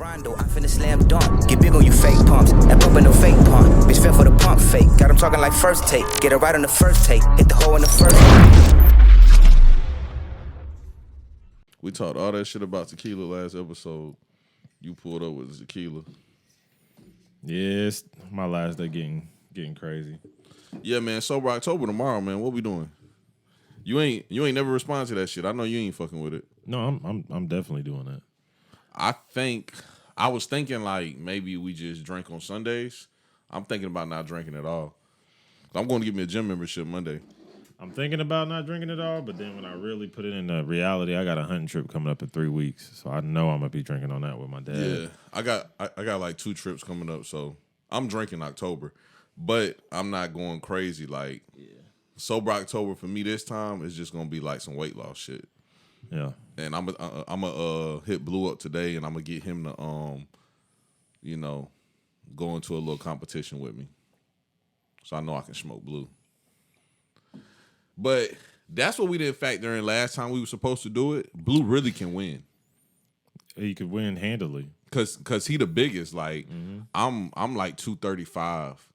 Rondo, I finna slam dunk. Get big on you fake pumps. That pump ain't no fake pump. Bitch fell for the pump fake. Got him talking like first take. Get it right on the first take. Hit the hole in the first take. We talked all that shit about tequila last episode. You pulled up with tequila. Yeah, it's my last day getting crazy. Yeah, man. Sober October tomorrow, man. What we doing? You ain't never responded to that shit. I know you ain't fucking with it. No, I'm definitely doing that. I was thinking like maybe we just drink on Sundays. I'm thinking about not drinking at all. I'm going to get me a gym membership Monday. I'm thinking about not drinking at all, but then when I really put it into reality, I got a hunting trip coming up in 3 weeks, so I know I'm gonna be drinking on that with my dad. Yeah, I got like 2 trips coming up, so I'm drinking October, but I'm not going crazy. Like sober October for me this time is just gonna be like some weight loss shit. Yeah, and I'm a hit Blue up today, and I'm gonna get him to go into a little competition with me, so I know I can smoke Blue. But that's what we didn't factor in last time we were supposed to do it. Blue really can win. he could win handily. Cause he the biggest. Like I'm like 235.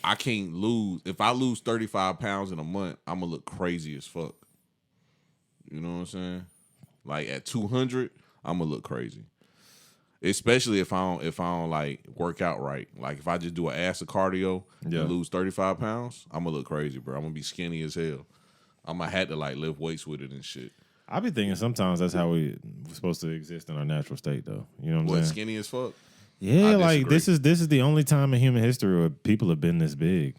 I can't lose. If I lose 35 pounds in a month, I'm gonna look crazy as fuck. You know what I'm saying? Like at 200, I'm gonna look crazy. Especially if I don't like work out right. Like if I just do an ass of cardio and lose 35 pounds, I'm gonna look crazy, bro. I'm gonna be skinny as hell. I'm gonna have to like lift weights with it and shit. I be thinking sometimes that's how we're supposed to exist in our natural state, though. You know what I'm saying? Skinny as fuck? Yeah, like this is the only time in human history where people have been this big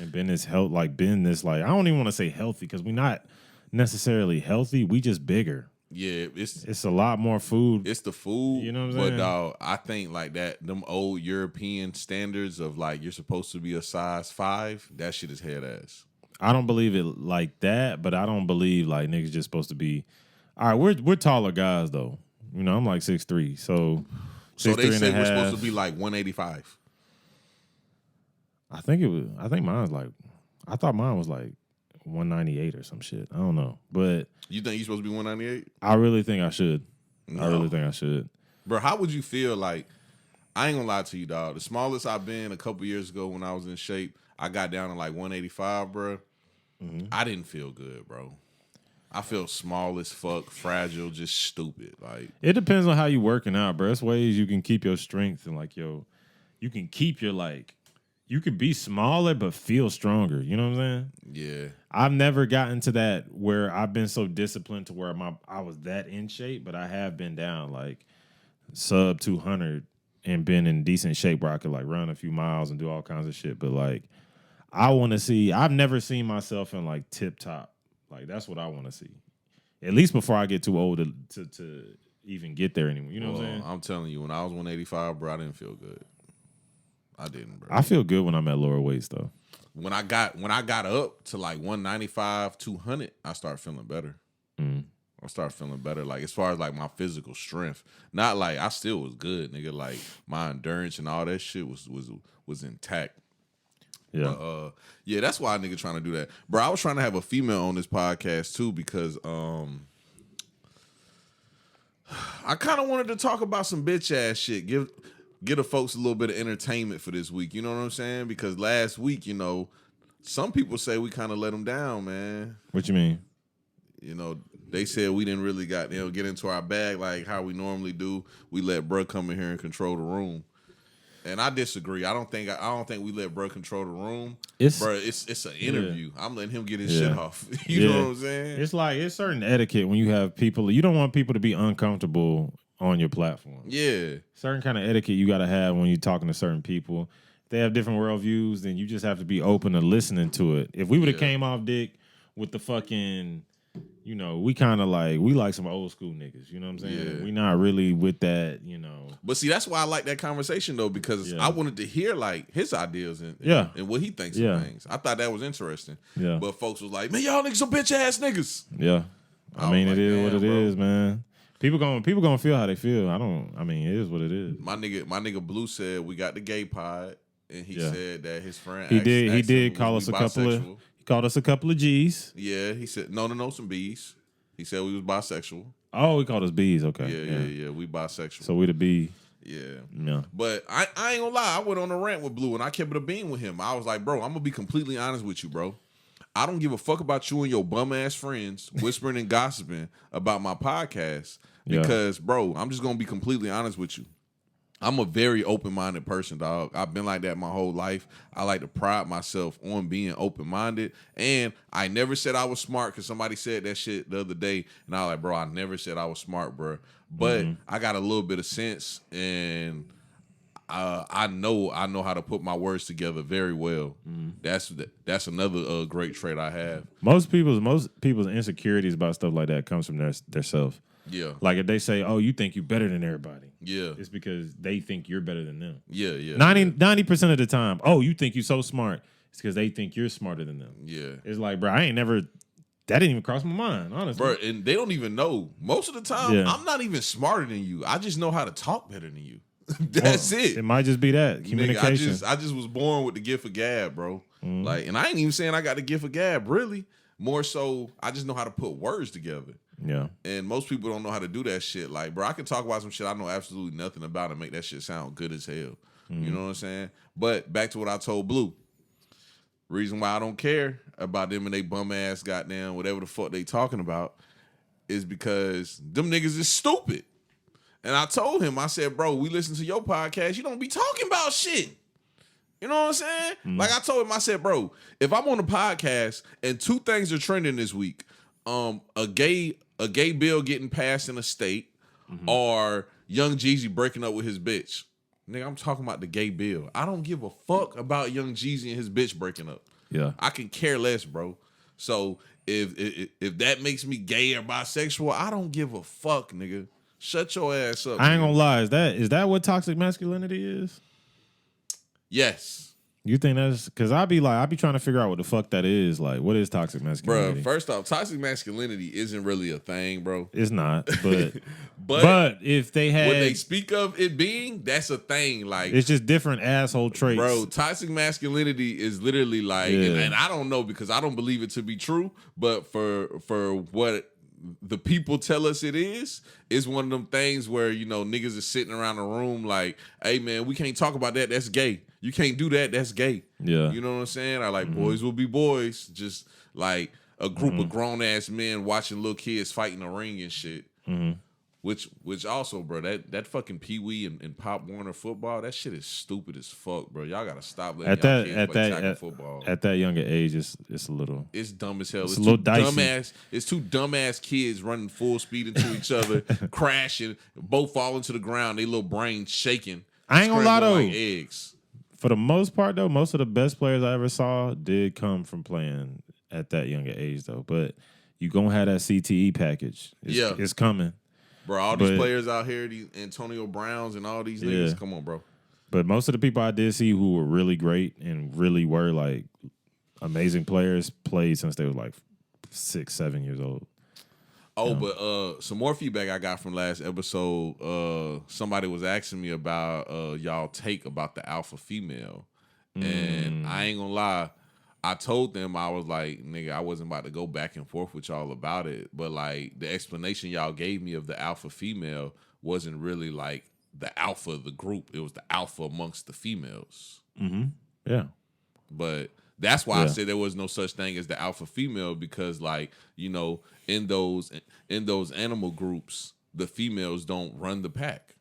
and been this I don't even want to say healthy because we're not necessarily healthy. We just bigger. Yeah, it's a lot more food. It's the food, you know what I'm saying? But dog, I think like that them old European standards of like you're supposed to be a size 5, that shit is head ass. I don't believe it like that, but I don't believe like niggas just supposed to be. All right, we're taller guys though. You know, I'm like 6'3", so they say we're supposed to be like 185. I think I thought mine was like 198 or some shit. I don't know, but you think you're supposed to be 198? I really think I should. No. I really think I should. Bro, how would you feel like? I ain't gonna lie to you, dog. The smallest I've been a couple years ago when I was in shape, I got down to like 185, bro. Mm-hmm. I didn't feel good, bro. I feel small as fuck, fragile, just stupid. Like it depends on how you working out, bro. There's ways you can keep your strength and like you can keep your like. You could be smaller but feel stronger. You know what I'm saying? Yeah. I've never gotten to that where I've been so disciplined to where I was that in shape, but I have been down like sub 200 and been in decent shape where I could like run a few miles and do all kinds of shit. But like I want to see. I've never seen myself in like tip top. Like that's what I want to see. At least before I get too old to even get there anymore. You know what I'm saying? I'm telling you, when I was 185, bro, I didn't feel good. I didn't, bro. I feel good when I'm at lower weights though. When I got up to like 195, 200, I start feeling better. I start feeling better, like as far as like my physical strength. Not like I still was good, nigga. Like my endurance and all that shit was intact. Yeah, but, yeah, that's why a nigga trying to do that, bro. I was trying to have a female on this podcast too because I kind of wanted to talk about some bitch ass shit. Give the folks a little bit of entertainment for this week. You know what I'm saying? Because last week, you know, some people say we kind of let them down, man. What you mean? You know, they said we didn't really get into our bag like how we normally do. We let bruh come in here and control the room. And I disagree. I don't think we let bruh control the room. It's an interview. Yeah. I'm letting him get his shit off. You know what I'm saying? It's like it's certain etiquette when you have people. You don't want people to be uncomfortable on your platform. Yeah. Certain kind of etiquette you got to have when you're talking to certain people. If they have different worldviews, then you just have to be open to listening to it. If we would have came off dick with the fucking, you know, we kind of like, we like some old school niggas, you know what I'm saying? Yeah. We not really with that, you know. But see, that's why I like that conversation though, because I wanted to hear like his ideas and what he thinks of things. I thought that was interesting. Yeah. But folks was like, man, y'all niggas some bitch ass niggas. Yeah. I mean, it is what it is, man. People gonna feel how they feel. It is what it is. My nigga Blue said we got the gay pod, and he said that his friend he did call us a couple of G's. Yeah, he said no some B's. He said we was bisexual. Oh, he called us B's. Okay. Yeah, we bisexual. So we the B. Yeah. But I ain't gonna lie. I went on a rant with Blue and I kept it a bean with him. I was like, bro, I'm gonna be completely honest with you, bro. I don't give a fuck about you and your bum ass friends whispering and gossiping about my podcast because, bro, I'm just gonna be completely honest with you. I'm a very open-minded person, dog. I've been like that my whole life. I like to pride myself on being open-minded. And I never said I was smart because somebody said that shit the other day. And I was like, bro, I never said I was smart, bro. But I got a little bit of sense and I know how to put my words together very well. That's another great trait I have. Most people's insecurities about stuff like that comes from their self. Yeah. Like if they say, "Oh, you think you're better than everybody," it's because they think you're better than them. 90% of the time, "Oh, you think you're so smart," it's because they think you're smarter than them. Yeah. It's like, bro, I ain't never. That didn't even cross my mind, honestly. Bro, and they don't even know. Most of the time, I'm not even smarter than you. I just know how to talk better than you. That's it. It might just be that communication. Nigga, I just was born with the gift of gab, bro. Like, and I ain't even saying I got the gift of gab, really. More so, I just know how to put words together. Yeah. And most people don't know how to do that shit. Like, bro, I can talk about some shit I know absolutely nothing about and make that shit sound good as hell. You know what I'm saying? But back to what I told Blue. Reason why I don't care about them and they bum ass goddamn whatever the fuck they talking about is because them niggas is stupid. And I told him, I said, bro, we listen to your podcast. You don't be talking about shit. You know what I'm saying? Like I told him, I said, bro, if I'm on a podcast and two things are trending this week, a gay bill getting passed in a state or Young Jeezy breaking up with his bitch. Nigga, I'm talking about the gay bill. I don't give a fuck about Young Jeezy and his bitch breaking up. Yeah. I can care less, bro. So if that makes me gay or bisexual, I don't give a fuck, nigga. Shut your ass up. I ain't gonna lie. Is that what toxic masculinity is? Yes. You think that's because I be trying to figure out what the fuck that is. Like, what is toxic masculinity? Bro, first off, toxic masculinity isn't really a thing, bro. It's not, but if they had when they speak of it being, that's a thing. Like it's just different asshole traits. Bro, toxic masculinity is literally like, and I don't know because I don't believe it to be true, but for what the people tell us it is one of them things where, you know, niggas are sitting around the room like, hey man, we can't talk about that. That's gay. You can't do that. That's gay. Yeah. You know what I'm saying? I like boys will be boys. Just like a group of grown ass men watching little kids fighting a ring and shit. Which also, bro, that fucking Pee Wee and Pop Warner football, that shit is stupid as fuck, bro. Y'all gotta stop letting y'all kids play tackle football. At that younger age, it's a little. It's dumb as hell. It's a little dicey. It's two dumbass kids running full speed into each other, crashing, both falling to the ground. They little brains shaking. I ain't gonna lie though. Like eggs. For the most part, though, most of the best players I ever saw did come from playing at that younger age, though. But you gonna have that CTE package. It's coming. Bro, all these players out here, these Antonio Browns and all these niggas, come on, bro. But most of the people I did see who were really great and really were like amazing players played since they were like 6, 7 years old. Oh, but some more feedback I got from last episode. Somebody was asking me about y'all take about the alpha female. And I ain't gonna lie. I told them, I was like, nigga, I wasn't about to go back and forth with y'all about it. But, like, the explanation y'all gave me of the alpha female wasn't really, like, the alpha of the group. It was the alpha amongst the females. Yeah. But that's why I said there was no such thing as the alpha female because, like, you know, in those animal groups, the females don't run the pack.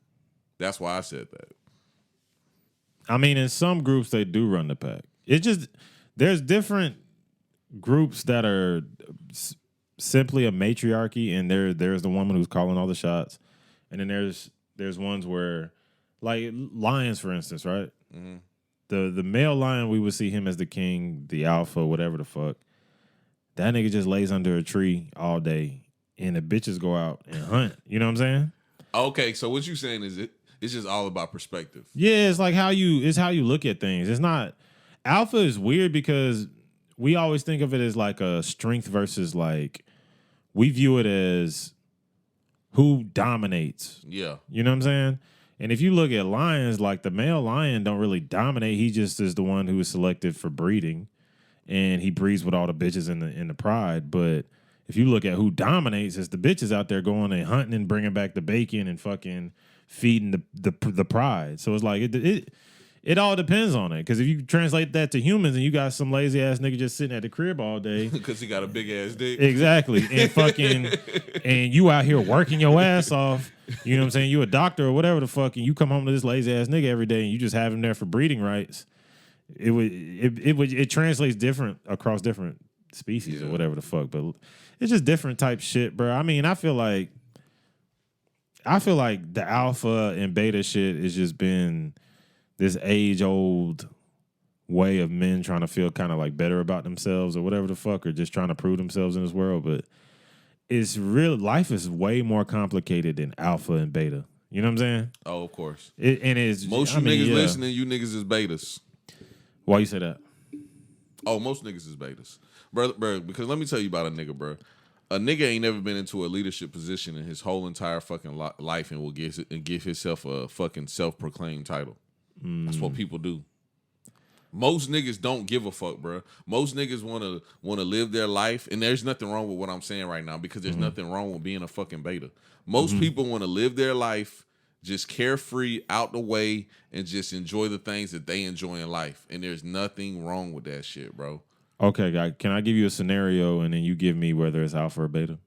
That's why I said that. I mean, in some groups, they do run the pack. It's just... There's different groups that are simply a matriarchy, and there's the woman who's calling all the shots, and then there's ones where, like lions, for instance, right? The male lion, we would see him as the king, the alpha, whatever the fuck. That nigga just lays under a tree all day, and the bitches go out and hunt. You know what I'm saying? Okay, so what you saying is it's just all about perspective. Yeah, it's like how you look at things. It's not. Alpha is weird because we always think of it as like a strength versus like we view it as who dominates. Yeah. You know what I'm saying? And if you look at lions, like the male lion don't really dominate. He just is the one who is selected for breeding and he breeds with all the bitches in the pride. But if you look at who dominates, it's the bitches out there going and hunting and bringing back the bacon and fucking feeding the pride. So it's like it all depends on it. Because if you translate that to humans and you got some lazy ass nigga just sitting at the crib all day, because he got a big ass dick. exactly, and fucking, and you out here working your ass off. You know what I'm saying? You a doctor or whatever the fuck, and you come home to this lazy ass nigga every day, and you just have him there for breeding rights. It translates different across different species or whatever the fuck, but it's just different type shit, bro. I mean, I feel like the alpha and beta shit has just been this age-old way of men trying to feel kind of like better about themselves or whatever the fuck, or just trying to prove themselves in this world. But it's real. Life is way more complicated than alpha and beta. You know what I'm saying? Oh, of course. Most niggas listening, you niggas is betas. Why you say that? Oh, most niggas is betas. Bro, because let me tell you about a nigga, bro. A nigga ain't never been into a leadership position in his whole entire fucking life and will give himself a fucking self-proclaimed title. That's what people do. Most niggas don't give a fuck, bro. Most niggas want to live their life, and there's nothing wrong with what I'm saying right now because there's nothing wrong with being a fucking beta. Most people want to live their life just carefree, out the way, and just enjoy the things that they enjoy in life. And there's nothing wrong with that shit, bro. Okay, guy, can I give you a scenario and then you give me whether it's alpha or beta?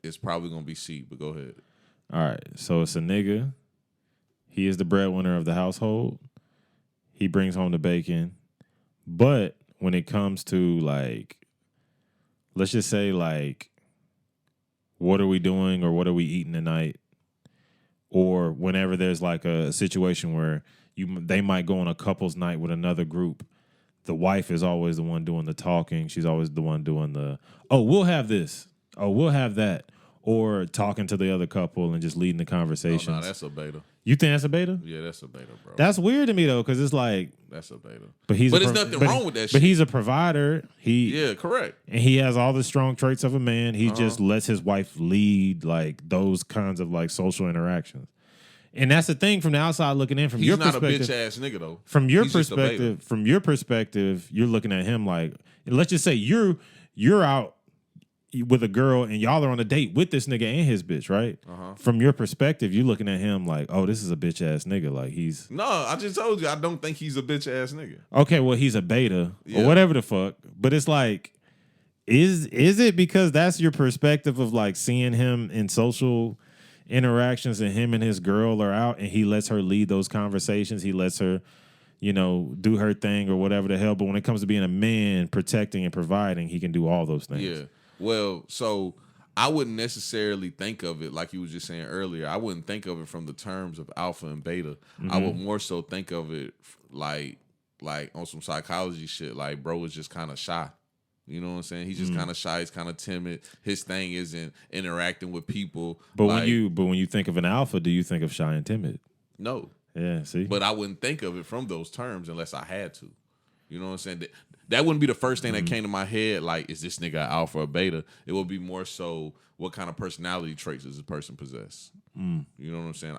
It's probably gonna be C, but go ahead. All right, so it's a nigga. He is the breadwinner of the household. He brings home the bacon. But when it comes to, like, let's just say, like, what are we doing or what are we eating tonight? Or whenever there's, like, a situation where they might go on a couple's night with another group, the wife is always the one doing the talking. She's always the one doing the, oh, we'll have this. Oh, we'll have that. Or talking to the other couple and just leading the conversations. Oh, no, that's a beta. You think that's a beta? Yeah, that's a beta, bro. That's weird to me though, because it's like that's a beta. But there's nothing wrong with that shit. But he's a provider. Yeah, correct. And he has all the strong traits of a man. He just lets his wife lead like those kinds of like social interactions. And that's the thing from the outside looking in. From he's your not perspective, a bitch ass nigga though. From your perspective, you're looking at him like, let's just say you're out with a girl and y'all are on a date with this nigga and his bitch, right? From your perspective, you're looking at him like, oh, this is a bitch ass nigga. Like he's no, I just told you I don't think he's a bitch ass nigga. Okay, well he's a beta or whatever the fuck. But it's like, is it because that's your perspective of like seeing him in social interactions and him and his girl are out and he lets her lead those conversations. He lets her, do her thing or whatever the hell. But when it comes to being a man, protecting and providing, he can do all those things. Yeah. Well, so I wouldn't necessarily think of it like you was just saying earlier. I wouldn't think of it from the terms of alpha and beta. I would more so think of it like on some psychology shit. Like bro is just kind of shy. You know what I'm saying? He's just kind of shy. He's kind of timid. His thing isn't interacting with people. But when you think of an alpha, do you think of shy and timid? No. Yeah. See. But I wouldn't think of it from those terms unless I had to. You know what I'm saying? That wouldn't be the first thing that came to my head. Like, is this nigga alpha or beta? It would be more so, what kind of personality traits does this person possess? You know what I'm saying?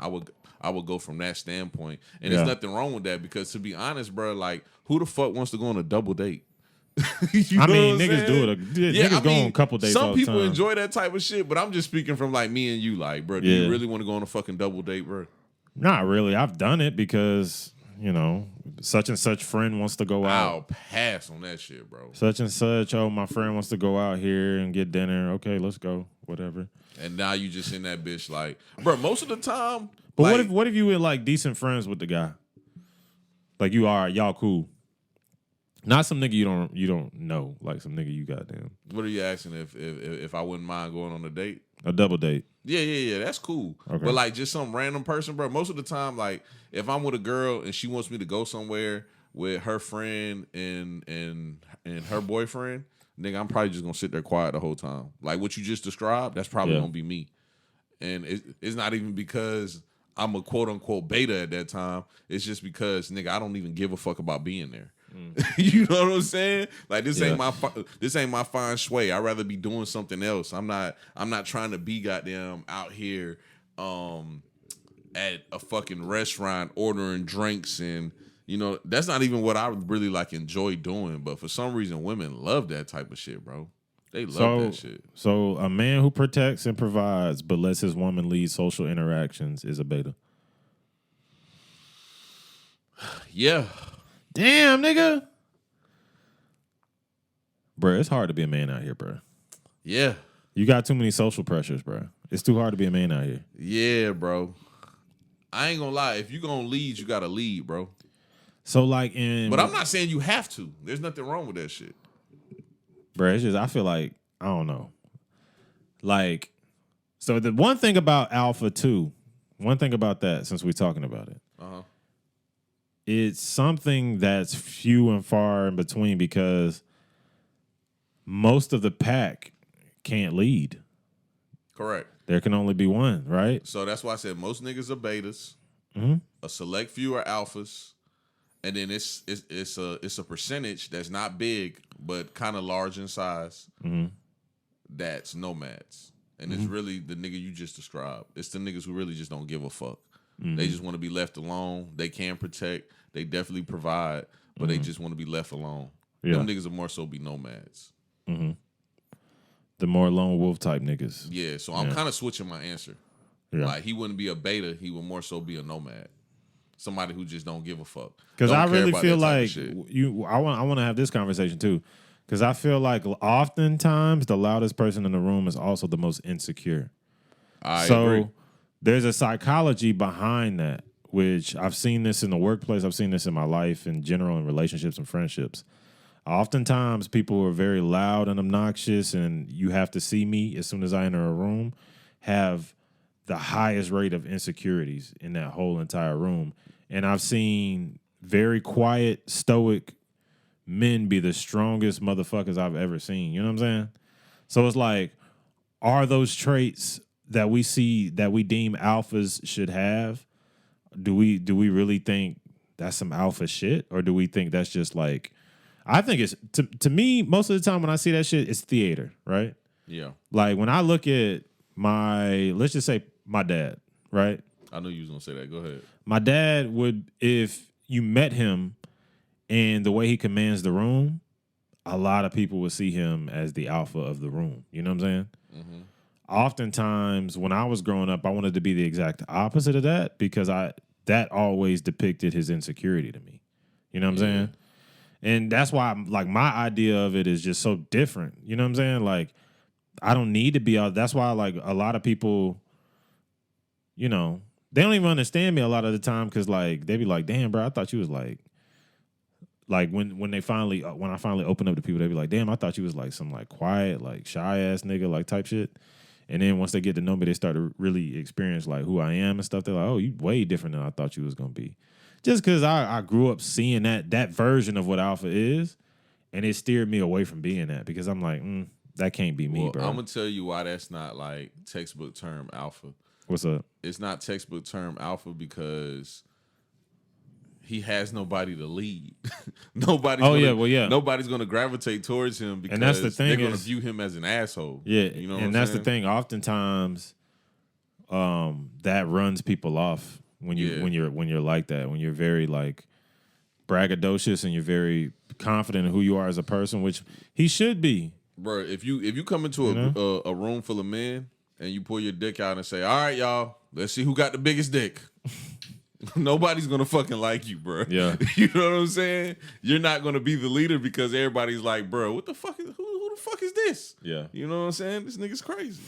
I would go from that standpoint, and there's nothing wrong with that because to be honest, bro, like who the fuck wants to go on a double date? Niggas do it. Niggas go on a couple dates. Some people enjoy that type of shit, but I'm just speaking from like me and you, like, bro, do you really want to go on a fucking double date, bro? Not really. I've done it because. Such and such friend wants to go out. I'll pass on that shit, bro. Such and such, oh, my friend wants to go out here and get dinner. Okay, let's go. Whatever. And now you just in that bitch like, bro, most of the time. But like, what if you were like decent friends with the guy? Like y'all cool. Not some nigga you don't know. Like some nigga you goddamn. What are you asking if I wouldn't mind going on a date? A double date. Yeah, that's cool. Okay. But like just some random person, bro. Most of the time, like if I'm with a girl and she wants me to go somewhere with her friend and her boyfriend, nigga, I'm probably just gonna sit there quiet the whole time. Like what you just described, that's probably gonna be me. And it's not even because I'm a quote unquote beta at that time. It's just because nigga, I don't even give a fuck about being there. You know what I'm saying? Like this ain't my fine shui. I'd rather be doing something else. I'm not trying to be goddamn out here at a fucking restaurant ordering drinks and that's not even what I really like enjoy doing. But for some reason women love that type of shit, bro. They love that shit. So a man who protects and provides but lets his woman lead social interactions is a beta. Yeah. Damn, nigga. Bro, it's hard to be a man out here, bro. Yeah. You got too many social pressures, bro. It's too hard to be a man out here. Yeah, bro. I ain't gonna lie. If you gonna lead, you gotta lead, bro. So like But I'm not saying you have to. There's nothing wrong with that shit. bro, it's just I feel like I don't know. Like, so the one thing about Alpha 2, one thing about that, since we're talking about it, it's something that's few and far in between because most of the pack can't lead. Correct. There can only be one, right? So that's why I said most niggas are betas. Mm-hmm. A select few are alphas, and then it's a percentage that's not big but kind of large in size. Mm-hmm. That's nomads, and it's really the nigga you just described. It's the niggas who really just don't give a fuck. Mm-hmm. They just want to be left alone. They can protect. They definitely provide, but they just want to be left alone. Yeah. Them niggas will more so be nomads. Mm-hmm. The more lone wolf type niggas. Yeah, so I'm kind of switching my answer. Yeah. Like he wouldn't be a beta, he would more so be a nomad. Somebody who just don't give a fuck. Because Don't I care really about feel that type of like shit. I want to have this conversation too. Because I feel like oftentimes the loudest person in the room is also the most insecure. I So agree. there's a psychology behind that, which I've seen this in the workplace. I've seen this in my life in general, in relationships and friendships. Oftentimes people who are very loud and obnoxious, and you have to see me as soon as I enter a room, have the highest rate of insecurities in that whole entire room. And I've seen very quiet, stoic men be the strongest motherfuckers I've ever seen. You know what I'm saying? So it's like, are those traits that we see that we deem alphas should have? Do we really think that's some alpha shit, or do we think that's just like? I think it's to me most of the time when I see that shit, it's theater, right? Yeah. Like when I look at let's just say my dad, right? I knew you was gonna say that. Go ahead. My dad would, if you met him and the way he commands the room, a lot of people would see him as the alpha of the room. You know what I'm saying? Mm-hmm. Oftentimes, when I was growing up, I wanted to be the exact opposite of that because that always depicted his insecurity to me. You know what I'm saying? And that's why like my idea of it is just so different. You know what I'm saying? Like I don't need to be out. That's why like a lot of people, you know, they don't even understand me a lot of the time because like they be like, "Damn, bro, I thought you was like when I finally open up to people, they be like, "Damn, I thought you was like some like quiet, like shy ass nigga, like type shit." And then once they get to know me, they start to really experience like who I am and stuff. They're like, "Oh, you way different than I thought you was gonna be." Just because I grew up seeing that version of what alpha is, and it steered me away from being that because I'm like, that can't be me, bro. I'm gonna tell you why that's not like textbook term alpha. What's up? It's not textbook term alpha because he has nobody to lead. Nobody's nobody's gonna gravitate towards him because and that's the thing they're gonna view him as an asshole. Yeah, you know, and that's the thing. Oftentimes, that runs people off when you're like that. When you're very like braggadocious and you're very confident in who you are as a person, which he should be. Bro, if you come into a room full of men and you pull your dick out and say, "All right, y'all, let's see who got the biggest dick." Nobody's gonna fucking like you, bro. Yeah, you know what I'm saying. You're not gonna be the leader because everybody's like, "Bro, what the fuck is who the fuck is this?" Yeah, you know what I'm saying. This nigga's crazy.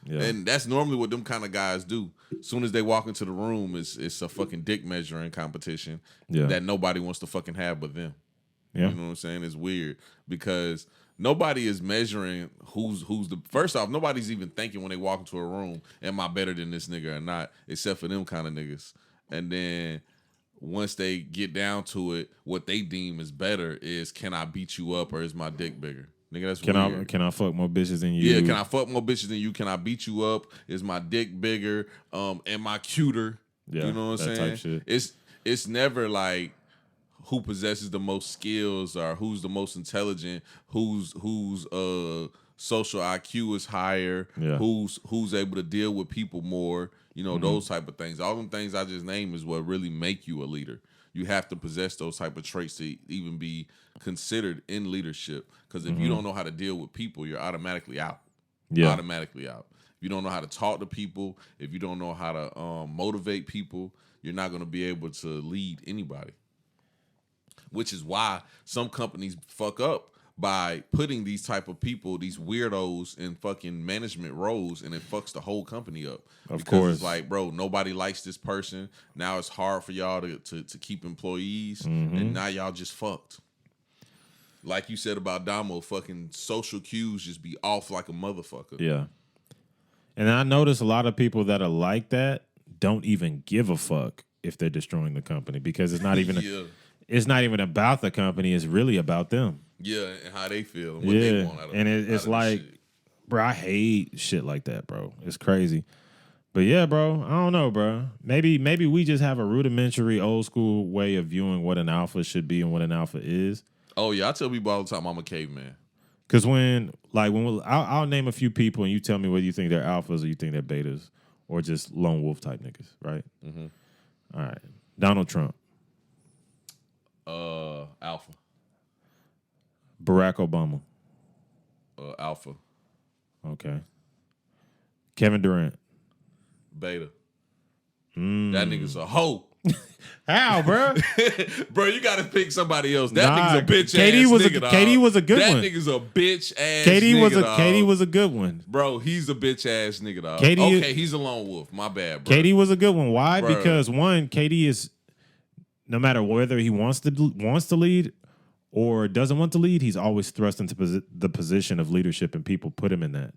Yeah. And that's normally what them kind of guys do. As soon as they walk into the room, it's a fucking dick measuring competition that nobody wants to fucking have but them. Yeah. You know what I'm saying? It's weird because nobody is measuring who's the first off, nobody's even thinking when they walk into a room, am I better than this nigga or not? Except for them kind of niggas. And then once they get down to it, what they deem is better is, can I beat you up or is my dick bigger? Nigga, that's weird. Can I fuck more bitches than you? Yeah, can I fuck more bitches than you? Can I beat you up? Is my dick bigger? Am I cuter? Yeah, you know what I'm saying? Type shit. It's never like who possesses the most skills or who's the most intelligent, whose social IQ is higher, who's able to deal with people more, you know, those type of things. All them things I just named is what really make you a leader. You have to possess those type of traits to even be considered in leadership. Because if you don't know how to deal with people, you're automatically out. Yeah. Automatically out. If you don't know how to talk to people, if you don't know how to motivate people, you're not going to be able to lead anybody. which is why some companies fuck up by putting these type of people, these weirdos in fucking management roles, and it fucks the whole company up. Of because course. It's like, bro, nobody likes this person. Now it's hard for y'all to keep employees, and now y'all just fucked. Like you said about Damo, fucking social cues just be off like a motherfucker. Yeah. And I notice a lot of people that are like that don't even give a fuck if they're destroying the company, because it's not even it's not even about the company. It's really about them. Yeah, and how they feel and what they want out of it's like, bro, I hate shit like that, bro. It's crazy. But yeah, bro, I don't know, bro. Maybe we just have a rudimentary old school way of viewing what an alpha should be and what an alpha is. Oh yeah, I tell people all the time I'm a caveman. Because I'll name a few people and you tell me whether you think they're alphas or you think they're betas or just lone wolf type niggas, right? Mm-hmm. All right. Donald Trump. Alpha. Barack Obama. Alpha. Okay. Kevin Durant. Beta. That nigga's a hoe. How, bro? Bro, you gotta pick somebody else. That nigga's a bitch KD ass was nigga, dog. KD was a good one. That nigga's a bitch ass KD nigga, dog. KD was a good one. Bro, he's a bitch ass nigga, dog. KD okay, he's a lone wolf. My bad, bro. KD was a good one. Why? Bro. Because one, KD is, no matter whether he wants to lead or doesn't want to lead, he's always thrust into the position of leadership, and people put him in that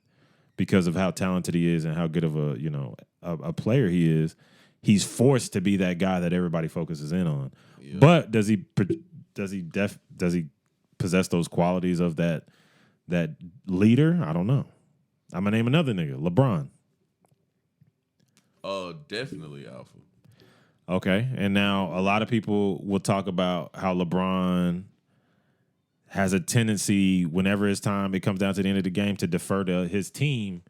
because of how talented he is and how good of a player he is. He's forced to be that guy that everybody focuses in on. Yeah. But does he possess those qualities of that leader? I don't know. I'm gonna name another nigga, LeBron. Definitely alpha. Okay, and now a lot of people will talk about how LeBron has a tendency, whenever it's time, it comes down to the end of the game, to defer to his team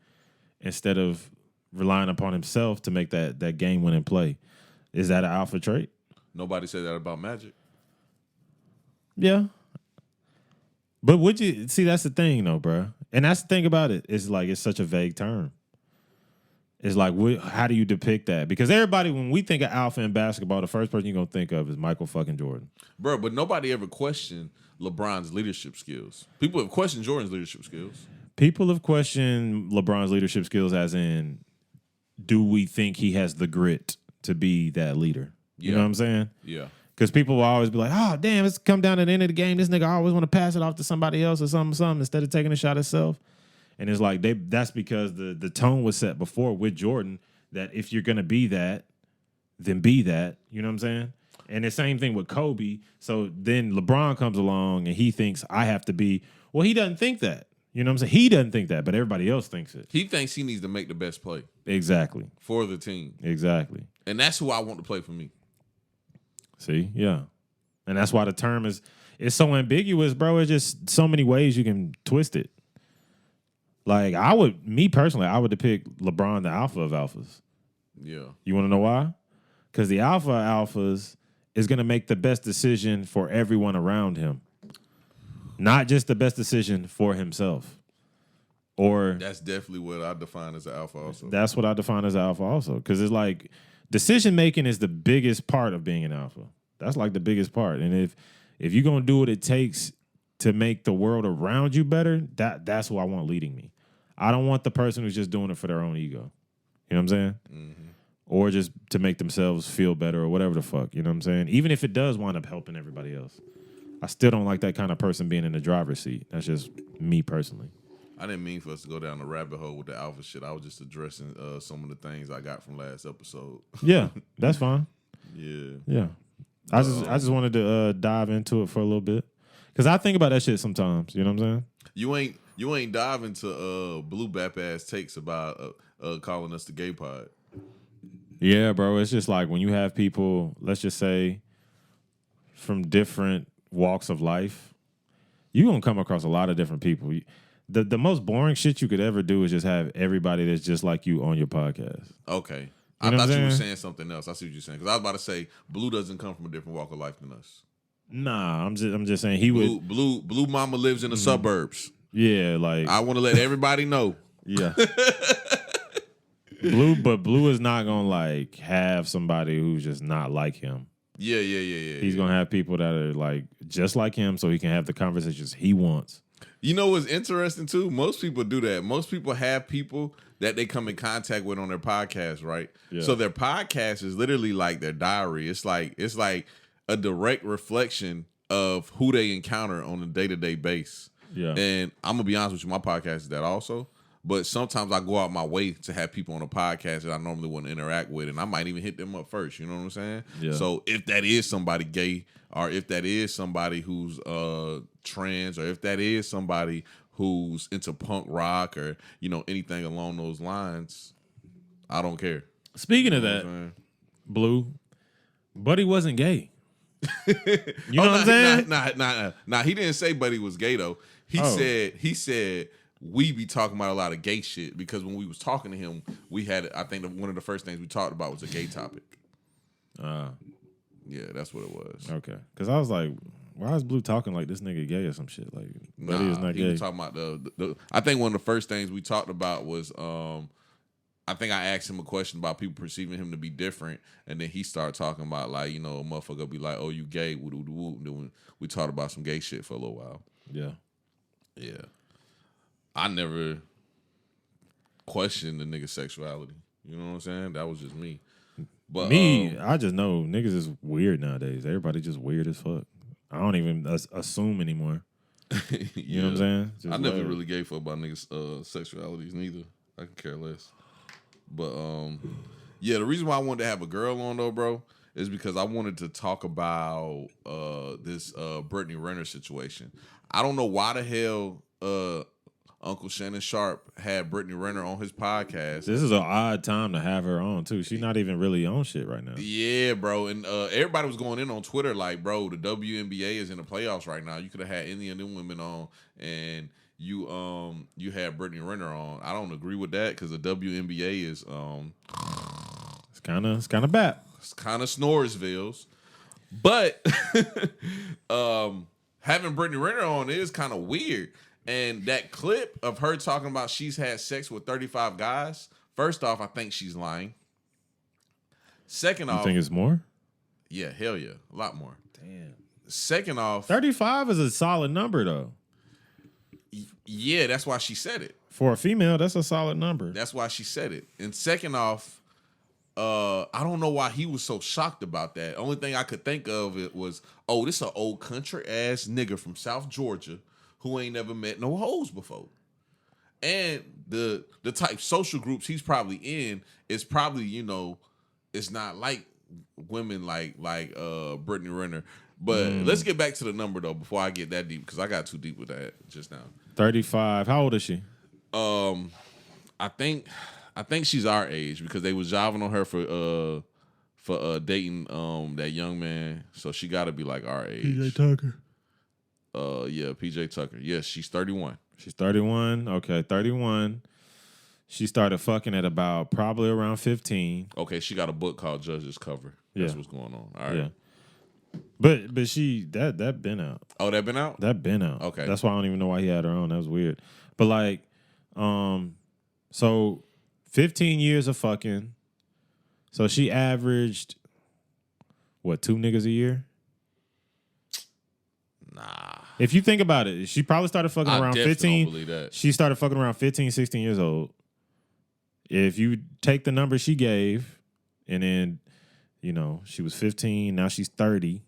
instead of relying upon himself to make that game-winning play. Is that an alpha trait? Nobody said that about Magic. Yeah. But would you see? That's the thing, though, bro. And that's the thing about it. It's like it's such a vague term. It's like, how do you depict that? Because everybody, when we think of alpha in basketball, the first person you're gonna think of is Michael fucking Jordan, bro. But nobody ever questioned LeBron's leadership skills. People have questioned Jordan's leadership skills. People have questioned LeBron's leadership skills, as in, do we think he has the grit to be that leader? You know what I'm saying? Yeah. Because people will always be like, oh, damn, it's come down to the end of the game. This nigga always want to pass it off to somebody else or something instead of taking a shot himself. And it's like that's because the tone was set before with Jordan that if you're going to be that, then be that. You know what I'm saying? And the same thing with Kobe. So then LeBron comes along and he thinks I have to be. Well, he doesn't think that. You know what I'm saying? He doesn't think that, but everybody else thinks it. He thinks he needs to make the best play. Exactly. For the team. Exactly. And that's who I want to play for me. See? Yeah. And that's why the term it's so ambiguous, bro. It's just so many ways you can twist it. Like, I would depict LeBron the alpha of alphas. Yeah. You want to know why? Because the alpha of alphas is going to make the best decision for everyone around him. Not just the best decision for himself. Or that's definitely what I define as an alpha also. That's what I define as an alpha also. Because it's like decision making is the biggest part of being an alpha. That's like the biggest part. And if you're going to do what it takes to make the world around you better, that's who I want leading me. I don't want the person who's just doing it for their own ego. You know what I'm saying? Mm-hmm. Or just to make themselves feel better or whatever the fuck. You know what I'm saying? Even if it does wind up helping everybody else. I still don't like that kind of person being in the driver's seat. That's just me personally. I didn't mean for us to go down the rabbit hole with the alpha shit. I was just addressing some of the things I got from last episode. Yeah, that's fine. Yeah. I just wanted to dive into it for a little bit because I think about that shit sometimes. You know what I'm saying? You ain't diving to blue bap ass takes about calling us the gay pod. Yeah, bro. It's just like when you have people, let's just say, from different walks of life, you're going to come across a lot of different people. The most boring shit you could ever do is just have everybody that's just like you on your podcast. Okay. I thought you were saying something else. I see what you're saying. Because I was about to say, Blue doesn't come from a different walk of life than us. Nah, I'm just saying Blue mama lives in the suburbs. Yeah, like I want to let everybody know. Yeah. Blue is not gonna like have somebody who's just not like him. Yeah. He's gonna have people that are like just like him, so he can have the conversations he wants. You know what's interesting too? Most people do that. Most people have people that they come in contact with on their podcast, right? Yeah. So their podcast is literally like their diary. It's like a direct reflection of who they encounter on a day-to-day base. Yeah. And I'm gonna be honest with you, my podcast is that also. But sometimes I go out my way to have people on a podcast that I normally wouldn't interact with, and I might even hit them up first. You know what I'm saying? Yeah. So if that is somebody gay, or if that is somebody who's trans, or if that is somebody who's into punk rock, or anything along those lines, I don't care. Speaking of You know what that, I'm Blue, Buddy wasn't gay. You know Oh, what I'm saying? Nah. He didn't say Buddy was gay though. He Oh. said we be talking about a lot of gay shit because when we was talking to him, we had I think one of the first things we talked about was a gay topic. Yeah, that's what it was. Okay. Because I was like, why is Blue talking like this nigga gay or some shit? Like, Buddy is not he gay. was talking about the I think one of the first things we talked about was I think I asked him a question about people perceiving him to be different, and then he started talking about like, a motherfucker be like, "Oh, you gay?" Woo, woo, woo. And then we talked about some gay shit for a little while. Yeah. Yeah, I never questioned the nigga's sexuality. You know what I'm saying? That was just me. But I just know niggas is weird nowadays. Everybody just weird as fuck. I don't even assume anymore. You know what I'm saying? Just I never like- really gave a fuck about niggas' sexualities neither. I can care less. But yeah, the reason why I wanted to have a girl on though, bro, is because I wanted to talk about this Brittany Renner situation. I don't know why the hell Uncle Shannon Sharp had Brittany Renner on his podcast. This is an odd time to have her on too. She's not even really on shit right now. Yeah, bro, and everybody was going in on Twitter like, bro, the WNBA is in the playoffs right now. You could have had any of them women on, and you had Brittany Renner on. I don't agree with that because the WNBA is It's kind of bad. it's kind of Snoresville's, but having Brittany Renner on is kind of weird. And that clip of her talking about she's had sex with 35 guys. First off, I think she's lying. Second You off, think it's more? yeah, hell yeah, a lot more. Damn. Second off, 35 is a solid number though. yeah, that's why she said it. For a female, that's a solid number. That's why she said it. And second off, I don't know why he was so shocked about that. Only thing I could think of it was, oh, this an old country ass nigga from South Georgia who ain't never met no hoes before. And the type social groups he's probably in is probably, it's not like women like Brittany Renner. But let's get back to the number though before I get that deep because I got too deep with that just now. 35. How old is she? I think she's our age because they was jiving on her for dating that young man. So she got to be like our age. PJ Tucker. Yeah, PJ Tucker. Yes, she's 31. She's 31. Okay, 31. She started fucking at about probably around 15. Okay, she got a book called Judge's Cover. That's Yeah. what's going on. All right. Yeah. But she that been out. Oh, that been out? That been out. Okay. That's why I don't even know why he had her on. That was weird. But like, so 15 years of fucking. So she averaged what, 2 niggas a year? Nah. If you think about it, she probably started fucking I around definitely 15. don't believe that. She started fucking around 15, 16 years old. If you take the number she gave, and then, she was 15, now she's 30.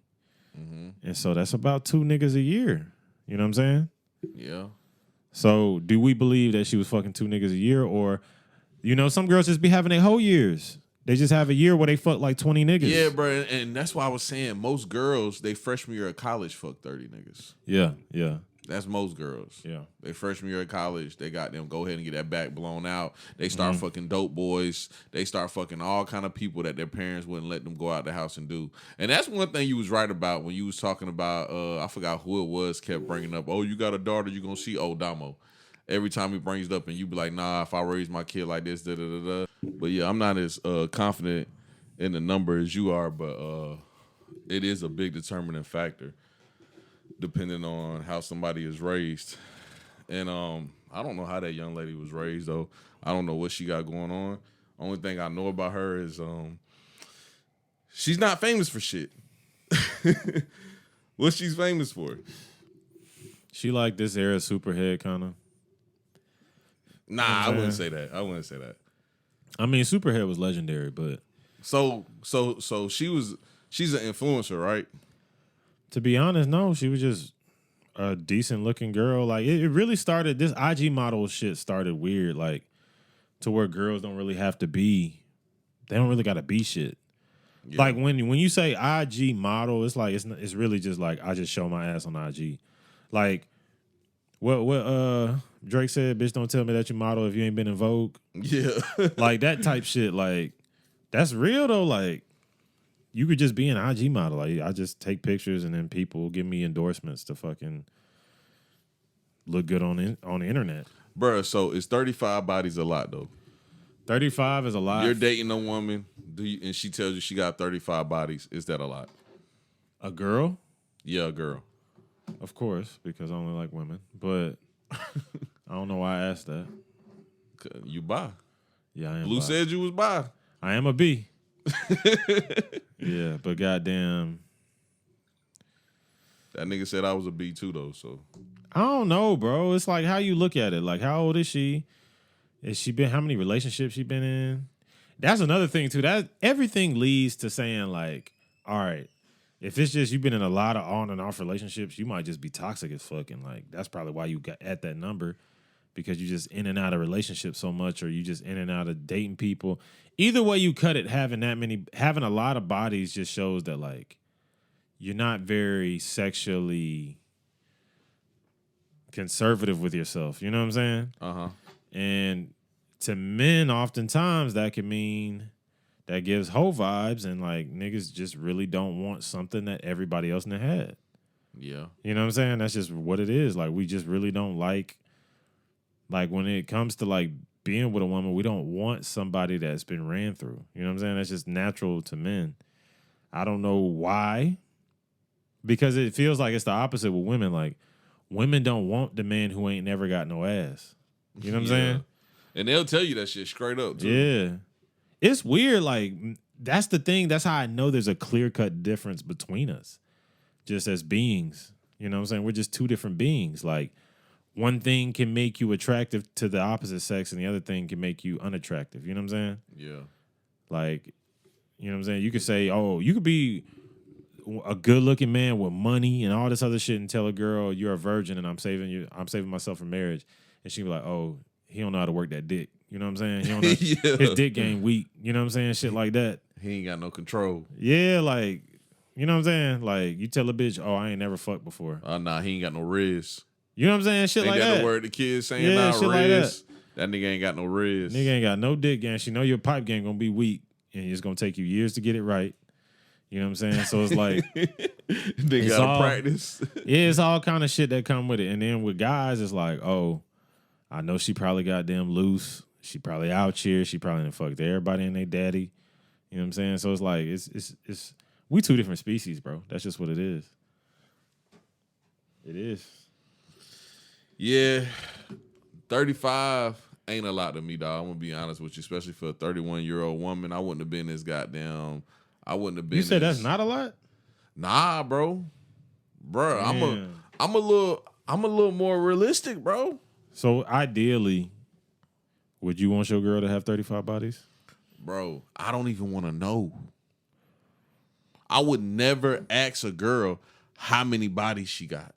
Mm-hmm. And so that's about 2 niggas a year. You know what I'm saying? Yeah. So do we believe that she was fucking 2 niggas a year? Or, some girls just be having their whole years. They just have a year where they fuck like 20 niggas. Yeah, bro. And that's why I was saying most girls, they freshman year of college fuck 30 niggas. Yeah. That's most girls. Yeah. They freshman year of college, they got them go ahead and get that back blown out. They start fucking dope boys. They start fucking all kind of people that their parents wouldn't let them go out the house and do. And that's one thing you was right about when you was talking about, I forgot who it was, kept bringing up, oh, you got a daughter, you gonna see old Damo. Every time he brings it up and you be like, nah, if I raise my kid like this, da-da-da-da. But yeah, I'm not as confident in the number as you are, but it is a big determining factor depending on how somebody is raised. And I don't know how that young lady was raised, though. I don't know what she got going on. Only thing I know about her is she's not famous for shit. What she's famous for? She like this era Superhead kind of. Nah, I wouldn't say that. I mean, Superhead was legendary, but So she's an influencer, right? to be honest, no, she was just a decent looking girl. Like it really started. This IG model shit started weird, like to where girls don't really have to be. They don't really got to be shit. Yeah. Like when you say IG model, it's like it's really just like I just show my ass on IG. Like what Drake said, bitch, don't tell me that you model if you ain't been in Vogue. Yeah. Like that type shit. Like that's real though. Like you could just be an IG model. Like I just take pictures and then people give me endorsements to fucking look good on the internet. Bruh, so it's 35 bodies a lot though. 35 is a lot. You're dating a woman, and she tells you she got 35 bodies. Is that a lot? A girl? Yeah, a girl. Of course, because I only like women. But I don't know why I asked that. You bi. Yeah, I am. Blue bi. said you was bi. I am a B. Yeah, but goddamn. That nigga said I was a B too though, so. I don't know, bro. It's like how you look at it. Like, how old is she? How many relationships she been in? That's another thing too. That everything leads to saying like, all right, if it's just you've been in a lot of on and off relationships, you might just be toxic as fuck. And like that's probably why you got at that number, because you just in and out of relationships so much, or you just in and out of dating people. Either way you cut it, having a lot of bodies just shows that like you're not very sexually conservative with yourself. You know what I'm saying? Uh-huh. And to men, oftentimes that can mean that gives hoe vibes, and like niggas just really don't want something that everybody else in the head. Yeah. You know what I'm saying? That's just what it is. Like we just really don't like when it comes to like being with a woman, we don't want somebody that's been ran through. You know what I'm saying? That's just natural to men. I don't know why. Because it feels like it's the opposite with women. Like women don't want the man who ain't never got no ass. You know what I'm saying? And they'll tell you that shit straight up, too. Yeah. It's weird. Like, that's the thing. That's how I know there's a clear-cut difference between us. Just as beings. You know what I'm saying? We're just two different beings. Like, one thing can make you attractive to the opposite sex, and the other thing can make you unattractive. You know what I'm saying? Yeah. Like, you know what I'm saying? You could say, oh, you could be a good-looking man with money and all this other shit and tell a girl you're a virgin and I'm saving myself for marriage. And she be like, oh, he don't know how to work that dick. You know what I'm saying? He don't know, Yeah. His dick game weak. You know what I'm saying? Shit like that. He ain't got no control. Yeah, like, you know what I'm saying? Like, you tell a bitch, oh, I ain't never fucked before. Nah, he ain't got no riz. You know what I'm saying? Shit Ain't like got that. the word the kids saying, Yeah, nah, shit riz. like that. That nigga ain't got no riz. Nigga ain't got no dick game. She know your pipe game gonna be weak, and it's gonna take you years to get it right. You know what I'm saying? So it's like they gotta practice. Yeah, it's all kind of shit that come with it. And then with guys, it's like, oh, I know she probably got damn loose. She probably out here. She probably done fucked everybody and they daddy. You know what I'm saying? So it's like it's we two different species, bro. That's just what it is. It is. Yeah. 35 ain't a lot to me, dog. I'm gonna be honest with you, especially for a 31-year-old woman. I wouldn't have been this goddamn. I wouldn't have been. You said this, that's not a lot? Nah, bro. Damn. I'm a little more realistic, bro. So ideally, would you want your girl to have 35 bodies? Bro, I don't even want to know. I would never ask a girl how many bodies she got.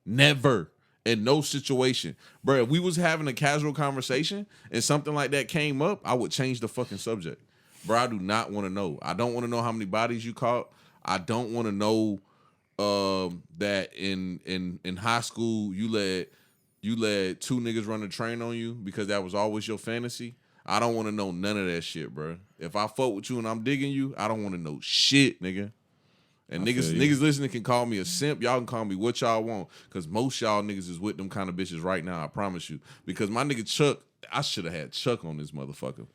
Never. In no situation. Bro, if we was having a casual conversation and something like that came up, I would change the fucking subject. Bro, I do not want to know. I don't want to know how many bodies you caught. I don't want to know that in high school you let two niggas run the train on you because that was always your fantasy. I don't want to know none of that shit, bro. If I fuck with you and I'm digging you, I don't want to know shit, nigga. And niggas listening can call me a simp. Y'all can call me what y'all want. Because most y'all niggas is with them kind of bitches right now, I promise you. Because my nigga Chuck, I should have had Chuck on this motherfucker.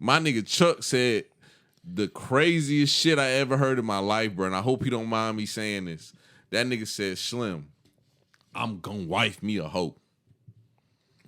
My nigga Chuck said the craziest shit I ever heard in my life, bro. And I hope he don't mind me saying this. That nigga said, Slim, I'm gonna wife me a hoe.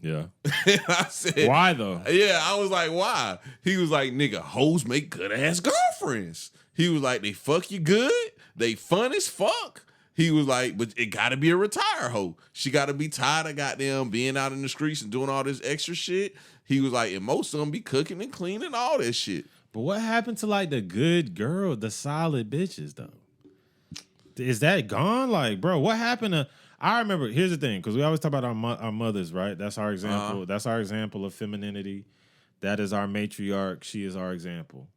Yeah. I said, why though? Yeah, I was like, why? He was like, nigga, hoes make good ass girlfriends. He was like, they fuck you good. They fun as fuck. He was like, but it got to be a retired hoe. She got to be tired of goddamn being out in the streets and doing all this extra shit. He was like, and most of them be cooking and cleaning all that shit. But what happened to like the good girl, the solid bitches though? Is that gone? Like, bro, what happened to? I remember. Here's the thing, because we always talk about our mothers, right? That's our example. That's our example of femininity. That is our matriarch. She is our example.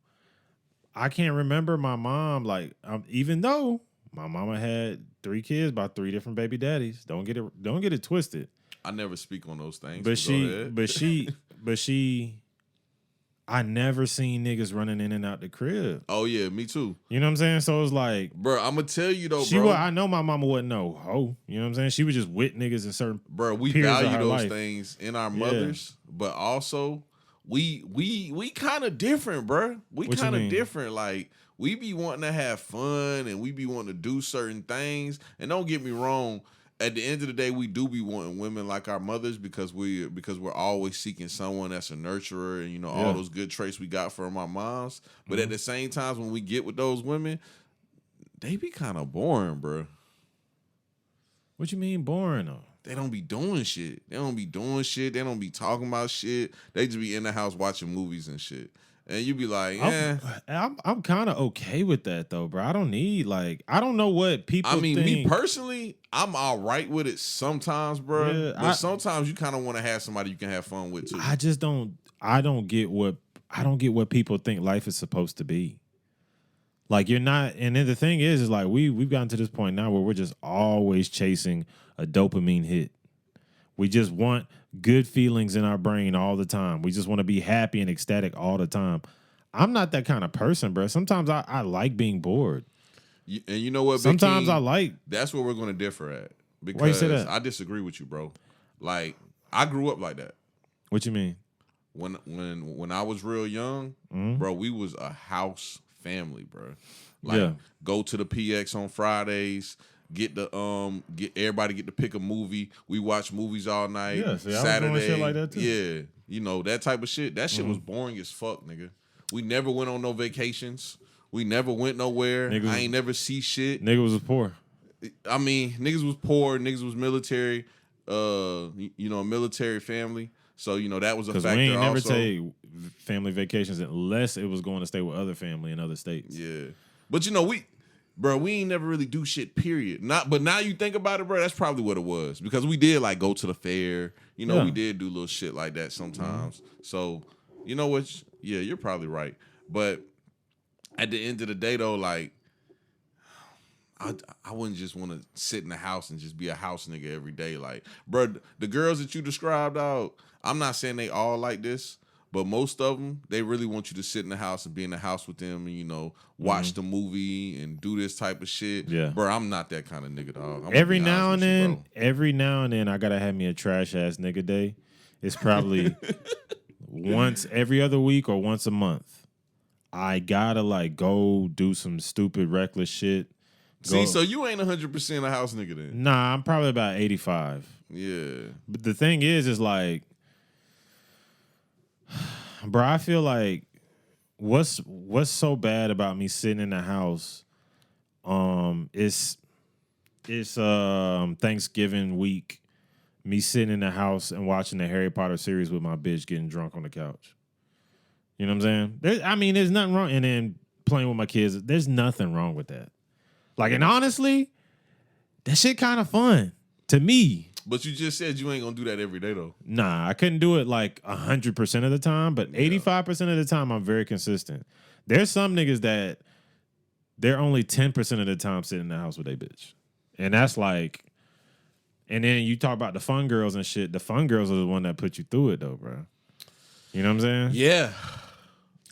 I can't remember my mom. Like, even though my mama had 3 kids by 3 different baby daddies. Don't get it twisted. I never speak on those things. But she. I never seen niggas running in and out the crib. Oh yeah, me too. You know what I'm saying? So it's like, bro, I'm gonna tell you though, I know my mama wasn't no hoe. You know what I'm saying? She was just with niggas in certain. Bro, we value those things in our mothers, but also we kind of different, bro. We kind of different. Like we be wanting to have fun and we be wanting to do certain things. And don't get me wrong. At the end of the day, we do be wanting women like our mothers because we're always seeking someone that's a nurturer and all those good traits we got from our moms. But at the same time, when we get with those women, they be kind of boring, bro. What you mean boring though? They don't be doing shit. They don't be talking about shit. They just be in the house watching movies and shit. And you be like, I'm kind of okay with that though, bro. I don't need I don't know what people. Me personally, I'm all right with it sometimes, bro. Yeah, but sometimes you kind of want to have somebody you can have fun with too. I just don't. I don't get what people think life is supposed to be. Like you're not. And then the thing is like we've gotten to this point now where we're just always chasing a dopamine hit. We just want good feelings in our brain all the time. We just want to be happy and ecstatic all the time. I'm not that kind of person, bro. Sometimes I like being bored. And you know what? Sometimes King, I like. That's where we're going to differ at. Because why you say that? I disagree with you, bro. Like, I grew up like that. What you mean? When I was real young, bro, we was a house family, bro. Like, go to the PX on Fridays. Get everybody to pick a movie. We watch movies all night. Yeah, see, Saturday, I was doing shit like that too. Yeah, that type of shit. That shit was boring as fuck, nigga. We never went on no vacations. We never went nowhere. I ain't never see shit. Niggas was poor. I mean, niggas was poor. Niggas was military. A military family. So that was a factor. We ain't never also. take family vacations unless it was going to stay with other family in other states. Yeah, but we ain't never really do shit, period. But now you think about it, bro, that's probably what it was. Because we did go to the fair. We did do little shit like that sometimes. So, you know what? Yeah, you're probably right. But at the end of the day, though, I wouldn't just want to sit in the house and just be a house nigga every day. Like, bro, the girls that you described out, I'm not saying they all like this. But most of them, they really want you to sit in the house and be in the house with them and, watch the movie and do this type of shit. Yeah. Bro, I'm not that kind of nigga, dog. Every now and then, I got to have me a trash ass nigga day. It's probably once every other week or once a month. I got to, go do some stupid, reckless shit. See, so you ain't 100% a house nigga then. Nah, I'm probably about 85. Yeah. But the thing is bro, I feel like what's so bad about me sitting in the house? It's Thanksgiving week. Me sitting in the house and watching the Harry Potter series with my bitch getting drunk on the couch. You know what I'm saying? There's nothing wrong. And then playing with my kids. There's nothing wrong with that. And honestly, that shit kind of fun to me. But you just said you ain't gonna do that every day though. Nah, I couldn't do it 100% of the time, but 85% of the time I'm very consistent. There's some niggas that they're only 10% of the time sitting in the house with a bitch. And that's and then you talk about the fun girls and shit. The fun girls are the one that put you through it though, bro. You know what I'm saying? Yeah.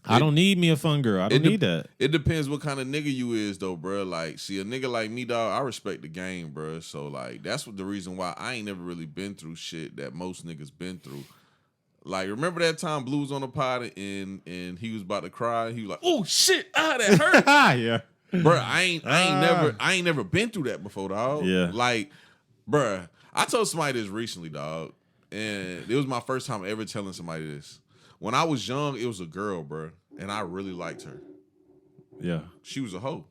I don't need me a fun girl. I don't need that. It depends what kind of nigga you is, though, bro. See, a nigga like me, dog, I respect the game, bro. So, that's the reason why I ain't never really been through shit that most niggas been through. Remember that time Blue was on the pod and he was about to cry? He was like, oh, shit, that hurt. Yeah. Bro, I ain't never been through that before, dog. Yeah. Bro, I told somebody this recently, dog, and it was my first time ever telling somebody this. When I was young, it was a girl, bro, and I really liked her. Yeah. She was a hoe.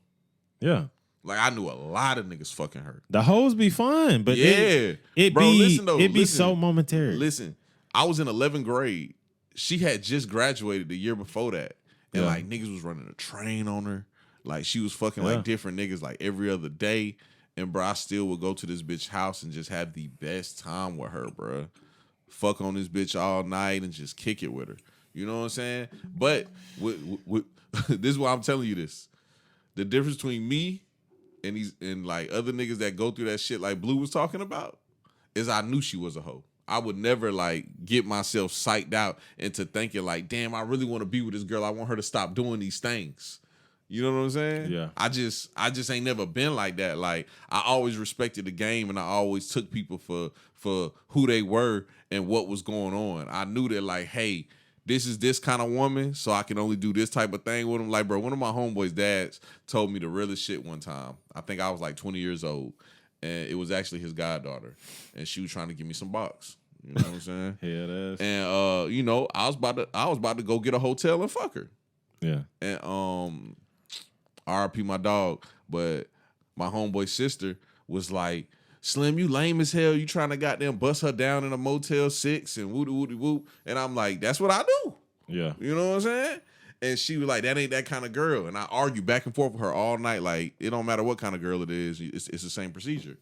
Yeah. Like I knew a lot of niggas fucking her. The hoes be fun, but Yeah, it bro. be Listen though, it be listen, so momentary. Listen, I was in 11th grade. She had just graduated the year before that, and Yeah. like niggas was running a train on her. Like she was fucking Yeah. like different niggas like every other day. And bro, I still would go to this bitch house and just have the best time with her, bro. Fuck on this bitch all night and just kick it with her. You know what I'm saying? But this is why I'm telling you this. The difference between me and these and like other niggas that go through that shit like Blue was talking about is I knew she was a hoe. I would never like get myself psyched out into thinking like, damn, I really want to be with this girl. I want her to stop doing these things. You know what I'm saying? Yeah. I just ain't never been like that. Like I always respected the game and I always took people for who they were and what was going on. I knew that like, hey, this is this kind of woman, so I can only do this type of thing with them. Like, bro, one of my homeboys' dads told me the realest shit one time. I think I was like 20 years old, and it was actually his goddaughter, and she was trying to give me some box. You know what I'm saying? Yeah, that's And you know, I was about to go get a hotel and fuck her. yeah. And RIP my dog, but my homeboy's sister was like, Slim, you lame as hell. You trying to goddamn bust her down in a Motel 6 and whoop. And I'm like, that's what I do. Yeah. You know what I'm saying? And she was like, that ain't that kind of girl. And I argued back and forth with her all night. Like, it don't matter what kind of girl it is. It's the same procedure.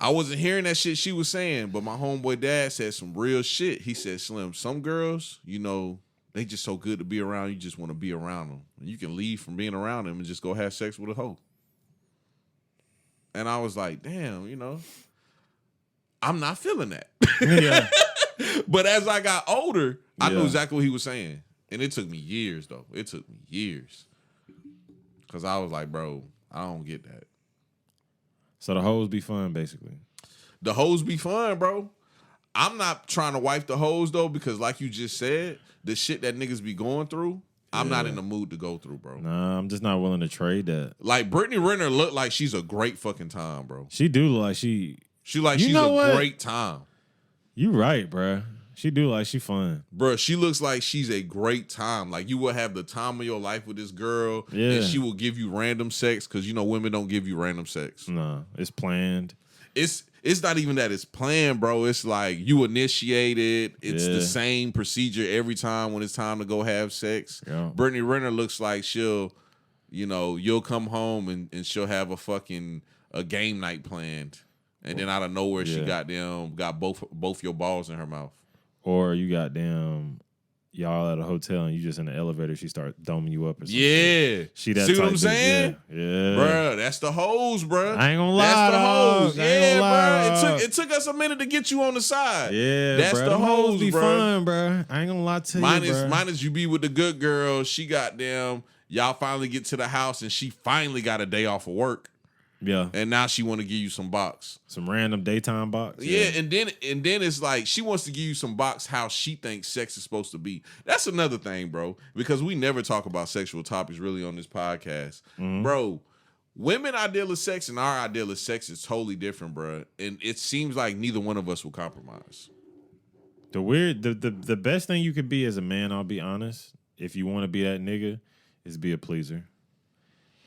I wasn't hearing that shit she was saying, but my homeboy dad said some real shit. He said, Slim, some girls, you know, they just so good to be around. You just want to be around them. And you can leave from being around them and just go have sex with a hoe. And I was like, damn, you know, I'm not feeling that. Yeah. But as I got older, I knew Yeah. exactly what he was saying. And it took me years, though. It took me years. Because I was like, bro, I don't get that. So the hoes be fun, basically. The hoes be fun, bro. I'm not trying to wipe the hoes, though, because like you just said, the shit that niggas be going through, I'm not in the mood to go through, bro. Nah, I'm just not willing to trade that. Like, Brittany Renner looked like she's a great fucking time, bro. She do look like she. She like You she's know a what? great time. You right, bruh. She do like she fun. Bro, she looks like she's a great time. Like, you will have the time of your life with this girl, Yeah. and she will give you random sex, because, you know, women don't give you random sex. Nah, it's planned. It's not even that it's planned, bro. It's like you initiate it. It's Yeah. the same procedure every time when it's time to go have sex. Yeah. Brittany Renner looks like she'll, you know, you'll come home and she'll have a game night planned. And then out of nowhere, she got both your balls in her mouth. Or you got y'all at a hotel and you just in the elevator, she start doming you up or something. Yeah. She that See what type I'm bitch. saying? Yeah. Bruh, that's the hoes, bruh. I ain't gonna lie, That's the dog. hoes. I ain't Yeah, gonna lie, bruh. dog. It took us a minute to get you on the side. Yeah, That's bruh. the Them hoes, be bruh. fun, bruh. I ain't gonna lie to you, bruh. Mine is you be with the good girl. She got them. Y'all finally get to the house and she finally got a day off of work. Yeah. And now she want to give you some box. Some random daytime box. Yeah, and then it's like she wants to give you some box how she thinks sex is supposed to be. That's another thing, bro, because we never talk about sexual topics really on this podcast. Bro, women ideal of sex and our ideal of sex is totally different, bro. And it seems like neither one of us will compromise. The best thing you could be as a man, I'll be honest, if you want to be that nigga, is be a pleaser.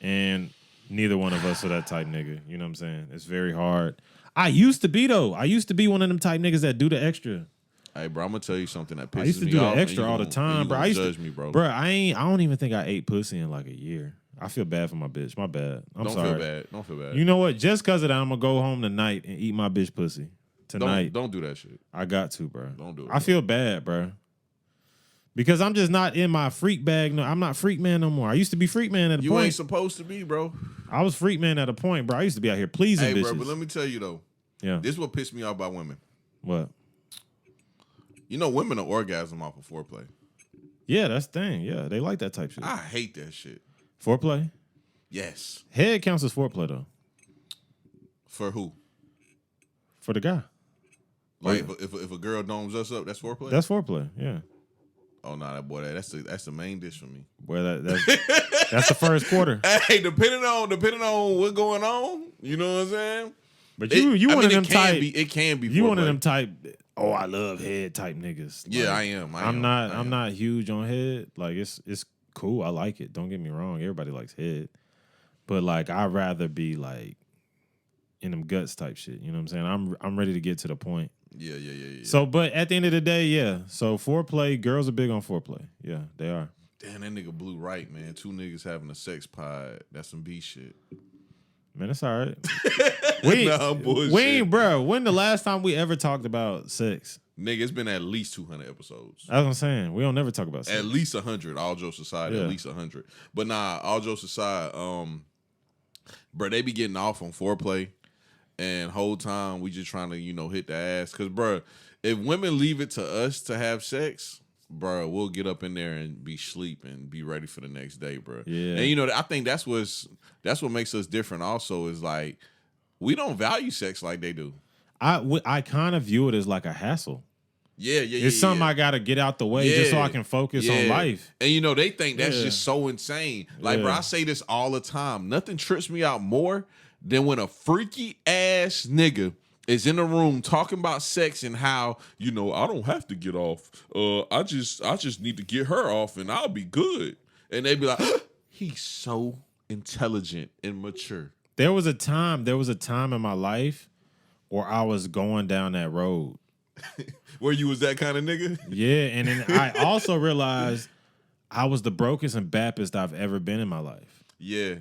And neither one of us are that type nigga. You know what I'm saying? It's very hard. I used to be, though. I used to be one of them type niggas that do the extra. Hey, bro, I'm gonna tell you something that pisses me off. I used to do the extra all the time, bro. I used judge to, me, bro. Bro, I don't even think I ate pussy in like a year. I feel bad for my bitch. My bad. I'm sorry. Don't feel bad. You know what? Just because of that, I'm gonna go home tonight and eat my bitch pussy tonight. Don't do that shit. I got to, bro. Don't do it. I feel bad, bro. Because I'm just not in my freak bag. No, I'm not freak man no more. I used to be freak man at a You point. ain't supposed to be, bro. I was freak man at a point, bro. I used to be out here pleasing Hey, bitches. bro, but let me tell you though. Yeah. This is what pissed me off about women. What? You know, women are orgasm off of foreplay. Yeah, that's the thing. Yeah, they like that type shit. I hate that shit. Foreplay? Yes. Head counts as foreplay though. For who? For the guy. Like if a girl domes us up, that's foreplay. That's foreplay. Yeah. Oh no, that boy, that's the main dish for me. Well, that's the first quarter. Hey, depending on what's going on, you know what I'm saying. But you one of them type. It can be. You foreplay. one of them type. Oh, I love head type niggas. Yeah, Like, I am. I'm not huge on head. Like it's cool. I like it. Don't get me wrong. Everybody likes head. But like I'd rather be like in them guts type shit. You know what I'm saying? I'm ready to get to the point. Yeah. So, but at the end of the day, yeah. So foreplay, girls are big on foreplay. Yeah, they are. Damn, that nigga blew right, man. 2 niggas having a sex pod. That's some B shit. Man, it's all right. We ain't, bro. When the last time we ever talked about sex? Nigga, it's been at least 200 episodes. That's what I'm saying. We don't never talk about sex. At least 100. All jokes aside, at least 100. But nah, all jokes aside, bro, they be getting off on foreplay, and whole time we just trying to, hit the ass. Cause, bro, if women leave it to us to have sex, bro, we'll get up in there and be sleep and be ready for the next day, bro. Yeah. And I think that's what makes us different. Also, is like we don't value sex like they do. I kind of view it as like a hassle. Yeah. It's something I gotta get out the way just so I can focus on life. And they think that's just so insane. Like, bro, I say this all the time. Nothing trips me out more than when a freaky ass nigga is in a room talking about sex and how, I don't have to get off. I just need to get her off and I'll be good. And they be like, he's so intelligent and mature. There was a time in my life where I was going down that road. Where you was that kind of nigga? Yeah, and then I also realized I was the brokest and bappest I've ever been in my life. Yeah.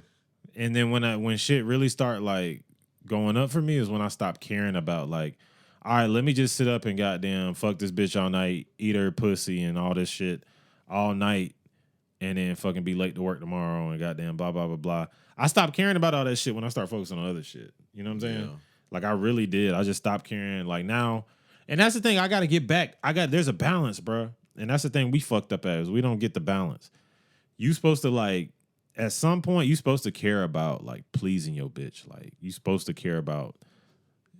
And then when shit really start like going up for me is when I stopped caring about like, all right, let me just sit up and goddamn fuck this bitch all night, eat her pussy and all this shit all night, and then fucking be late to work tomorrow and goddamn blah, blah, blah, blah. I stopped caring about all that shit when I start focusing on other shit. You know what I'm saying? Yeah. Like I really did. I just stopped caring like now. And that's the thing. I got to get back. There's a balance, bro. And that's the thing we fucked up as. We don't get the balance. You supposed to like, at some point, you supposed to care about like pleasing your bitch. Like you supposed to care about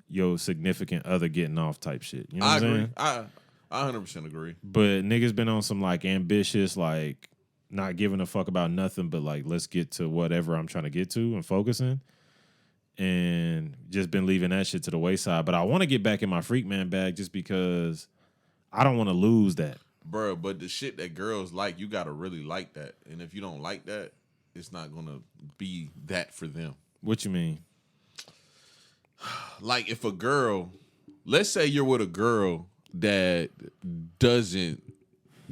your significant other getting off type shit. You know what I'm saying? I 100% agree. But niggas been on some like ambitious, like not giving a fuck about nothing, but like let's get to whatever I'm trying to get to and focusing. And just been leaving that shit to the wayside. But I want to get back in my freak man bag just because I don't want to lose that. Bro, but the shit that girls like, you got to really like that. And if you don't like that, it's not going to be that for them. What you mean? Like if a girl, let's say you're with a girl that doesn't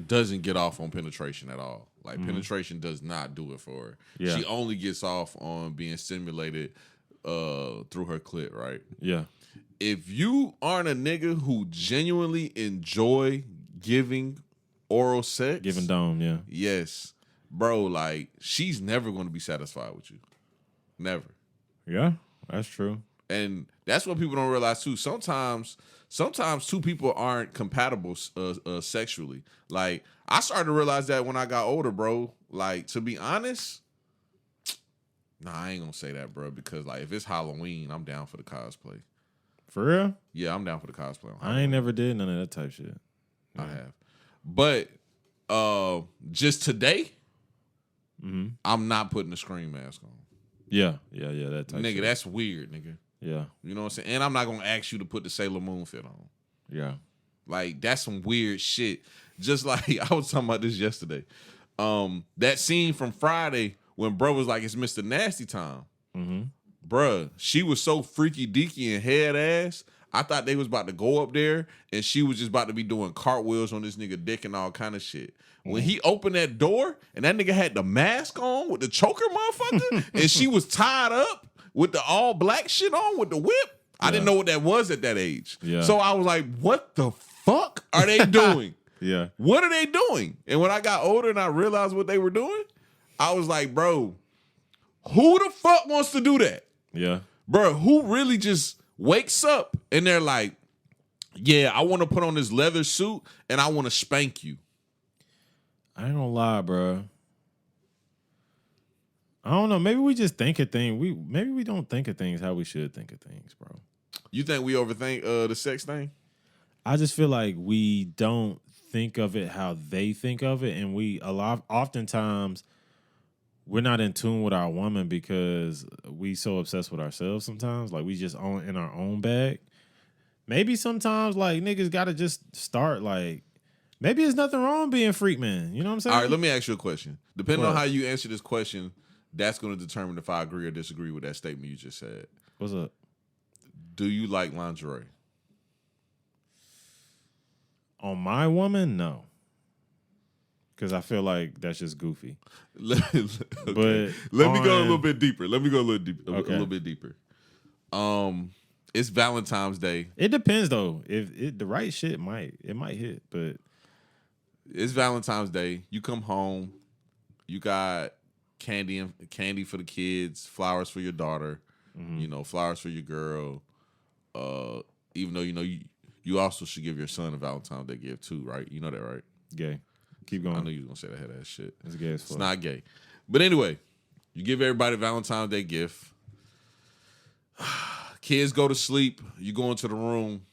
get off on penetration at all. Like penetration does not do it for her. Yeah. She only gets off on being stimulated through her clit, right? Yeah. If you aren't a nigga who genuinely enjoy giving oral sex, Giving dome, yeah. yes, bro, like she's never going to be satisfied with you. Never. Yeah, that's true. And that's what people don't realize too. Sometimes two people aren't compatible sexually. Like I started to realize that when I got older, bro. Like to be honest, nah, I ain't gonna say that, bro, because like if it's Halloween, I'm down for the cosplay. For real? Yeah, I'm down for the cosplay. I ain't never did none of that type shit. I have. But just today, I'm not putting a scream mask on. Yeah, that type Nigga, shit. that's weird, nigga. Yeah. You know what I'm saying? And I'm not gonna ask you to put the Sailor Moon fit on. Yeah. Like that's some weird shit. Just like I was talking about this yesterday. That scene from Friday when bro was like, it's Mr. Nasty time. Bruh, she was so freaky deaky and head ass. I thought they was about to go up there and she was just about to be doing cartwheels on this nigga dick and all kind of shit. When he opened that door and that nigga had the mask on with the choker motherfucker and she was tied up with the all black shit on with the whip, I didn't know what that was at that age. Yeah. So I was like, what the fuck are they doing? Yeah. What are they doing? And when I got older and I realized what they were doing, I was like, bro, who the fuck wants to do that? Yeah. Bro, who really just wakes up and they're like, yeah, I want to put on this leather suit and I want to spank you. I ain't gonna lie, bro. I don't know. Maybe we just think of things. Maybe we don't think of things how we should think of things, bro. You think we overthink the sex thing? I just feel like we don't think of it how they think of it, and oftentimes we're not in tune with our woman because we so obsessed with ourselves sometimes. Like we just in our own bag. Maybe sometimes like niggas gotta just start like Maybe there's nothing wrong being a freak man. You know what I'm saying? All right, let me ask you a question. Depending on What? how you answer this question, that's going to determine if I agree or disagree with that statement you just said. What's up? Do you like lingerie? On my woman, no. Because I feel like that's just goofy. Okay. But Let me go a on- little bit deeper. Let me go a little deeper. A Okay. little bit deeper. It's Valentine's Day. It depends though. If the right shit might hit, but It's Valentine's Day. You come home. You got candy for the kids, flowers for your daughter. You know, flowers for your girl. Even though you also should give your son a Valentine's Day gift too, right? You know that, right? gay. Keep I going. know you was gonna say that head ass shit. It's gay as It's fuck. not gay. But anyway, you give everybody a Valentine's Day gift. Kids go to sleep. You go into the room.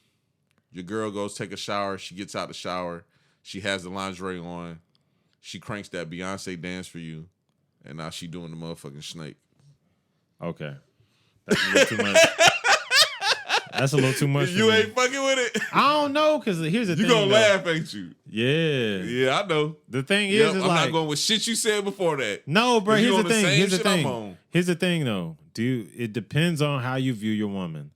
Your girl goes take a shower. She gets out the shower. She has the lingerie on. She cranks that Beyonce dance for you. And now she doing the motherfucking snake. Okay. That's a little too much. That's a little too much. You for me. ain't fucking with it. I don't know, because here's the You thing. gonna though. laugh, ain't you? Yeah. Yeah, I know. The thing is, Yep, is I'm like not going with shit you said before that. no, bro. 'Cause you Here's on the the thing. same Here's the shit I'm thing. on. Here's the thing, though. It depends on how you view your woman.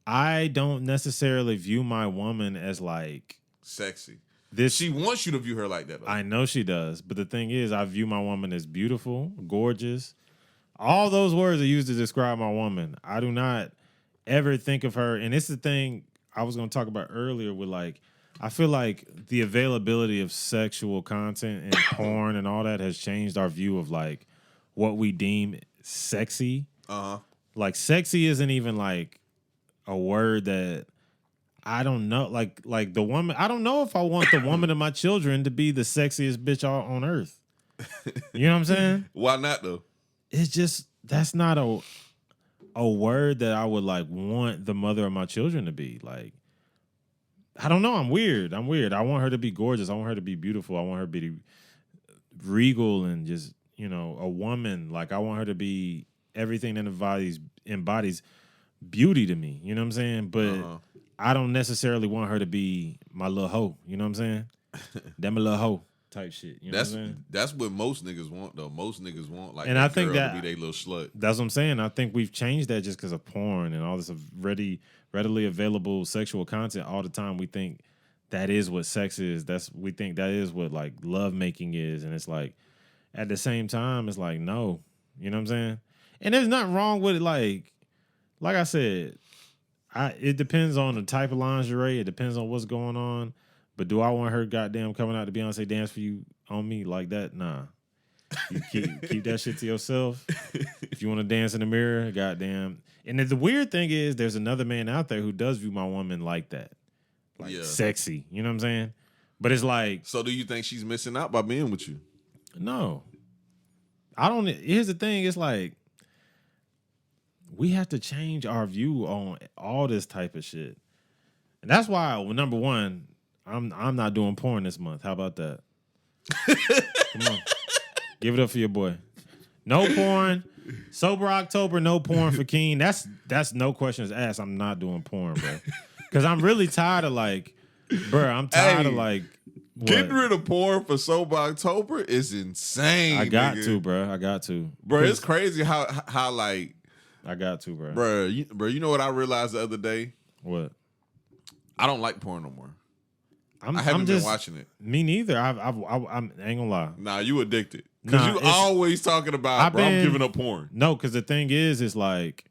I don't necessarily view my woman as like Sexy. this. She wants you to view her like that, though. I know she does, but the thing is, I view my woman as beautiful, gorgeous. All those words are used to describe my woman. I do not ever think of her, and it's the thing I was going to talk about earlier with like, I feel like the availability of sexual content and porn and all that has changed our view of like what we deem sexy. Uh-huh. Like sexy isn't even like a word that I don't know. Like the woman, I don't know if I want the woman of my children to be the sexiest bitch on earth. You know what I'm saying? Why not, though? It's just that's not a word that I would like want the mother of my children to be. Like, I don't know. I'm weird. I want her to be gorgeous. I want her to be beautiful. I want her to be regal and just, you know, a woman. Like, I want her to be everything that embodies beauty to me. You know what I'm saying? But I don't necessarily want her to be my little hoe. You know what I'm saying? That my little hoe type shit. You know what I'm saying? That's what most niggas want, though. Most niggas want like And that I think girl that- to be their little slut. That's what I'm saying. I think we've changed that just because of porn and all this readily available sexual content all the time. We think that is what sex is. We think that is what like love making is. And it's like at the same time, it's like, no. You know what I'm saying? And there's nothing wrong with it. Like I said, it depends on the type of lingerie. It depends on what's going on. But do I want her goddamn coming out to Beyonce dance for you on me like that? Nah. You keep that shit to yourself. If you want to dance in the mirror, goddamn. And the weird thing is, there's another man out there who does view my woman like that, like sexy. You know what I'm saying? But it's like, So do you think she's missing out by being with you? no, I don't. Here's the thing: it's like we have to change our view on all this type of shit, and that's why, well, number one, I'm not doing porn this month. How about that? Come on. Give it up for your boy. No porn. Sober October, no porn for Keen. That's no questions asked. I'm not doing porn, bro. Because I'm really tired of like, bro, I'm tired of like, what? Getting rid of porn for Sober October is insane. I got nigga. to, bro. I got to. Bro, it's crazy how like, I got to, bro. bro, you know what I realized the other day? What? I don't like porn no more. I haven't been watching it. Me neither. I ain't gonna lie. Nah, you addicted. Because Nah, you it's- always talking about, bro, I'm giving up porn. No, because the thing is like,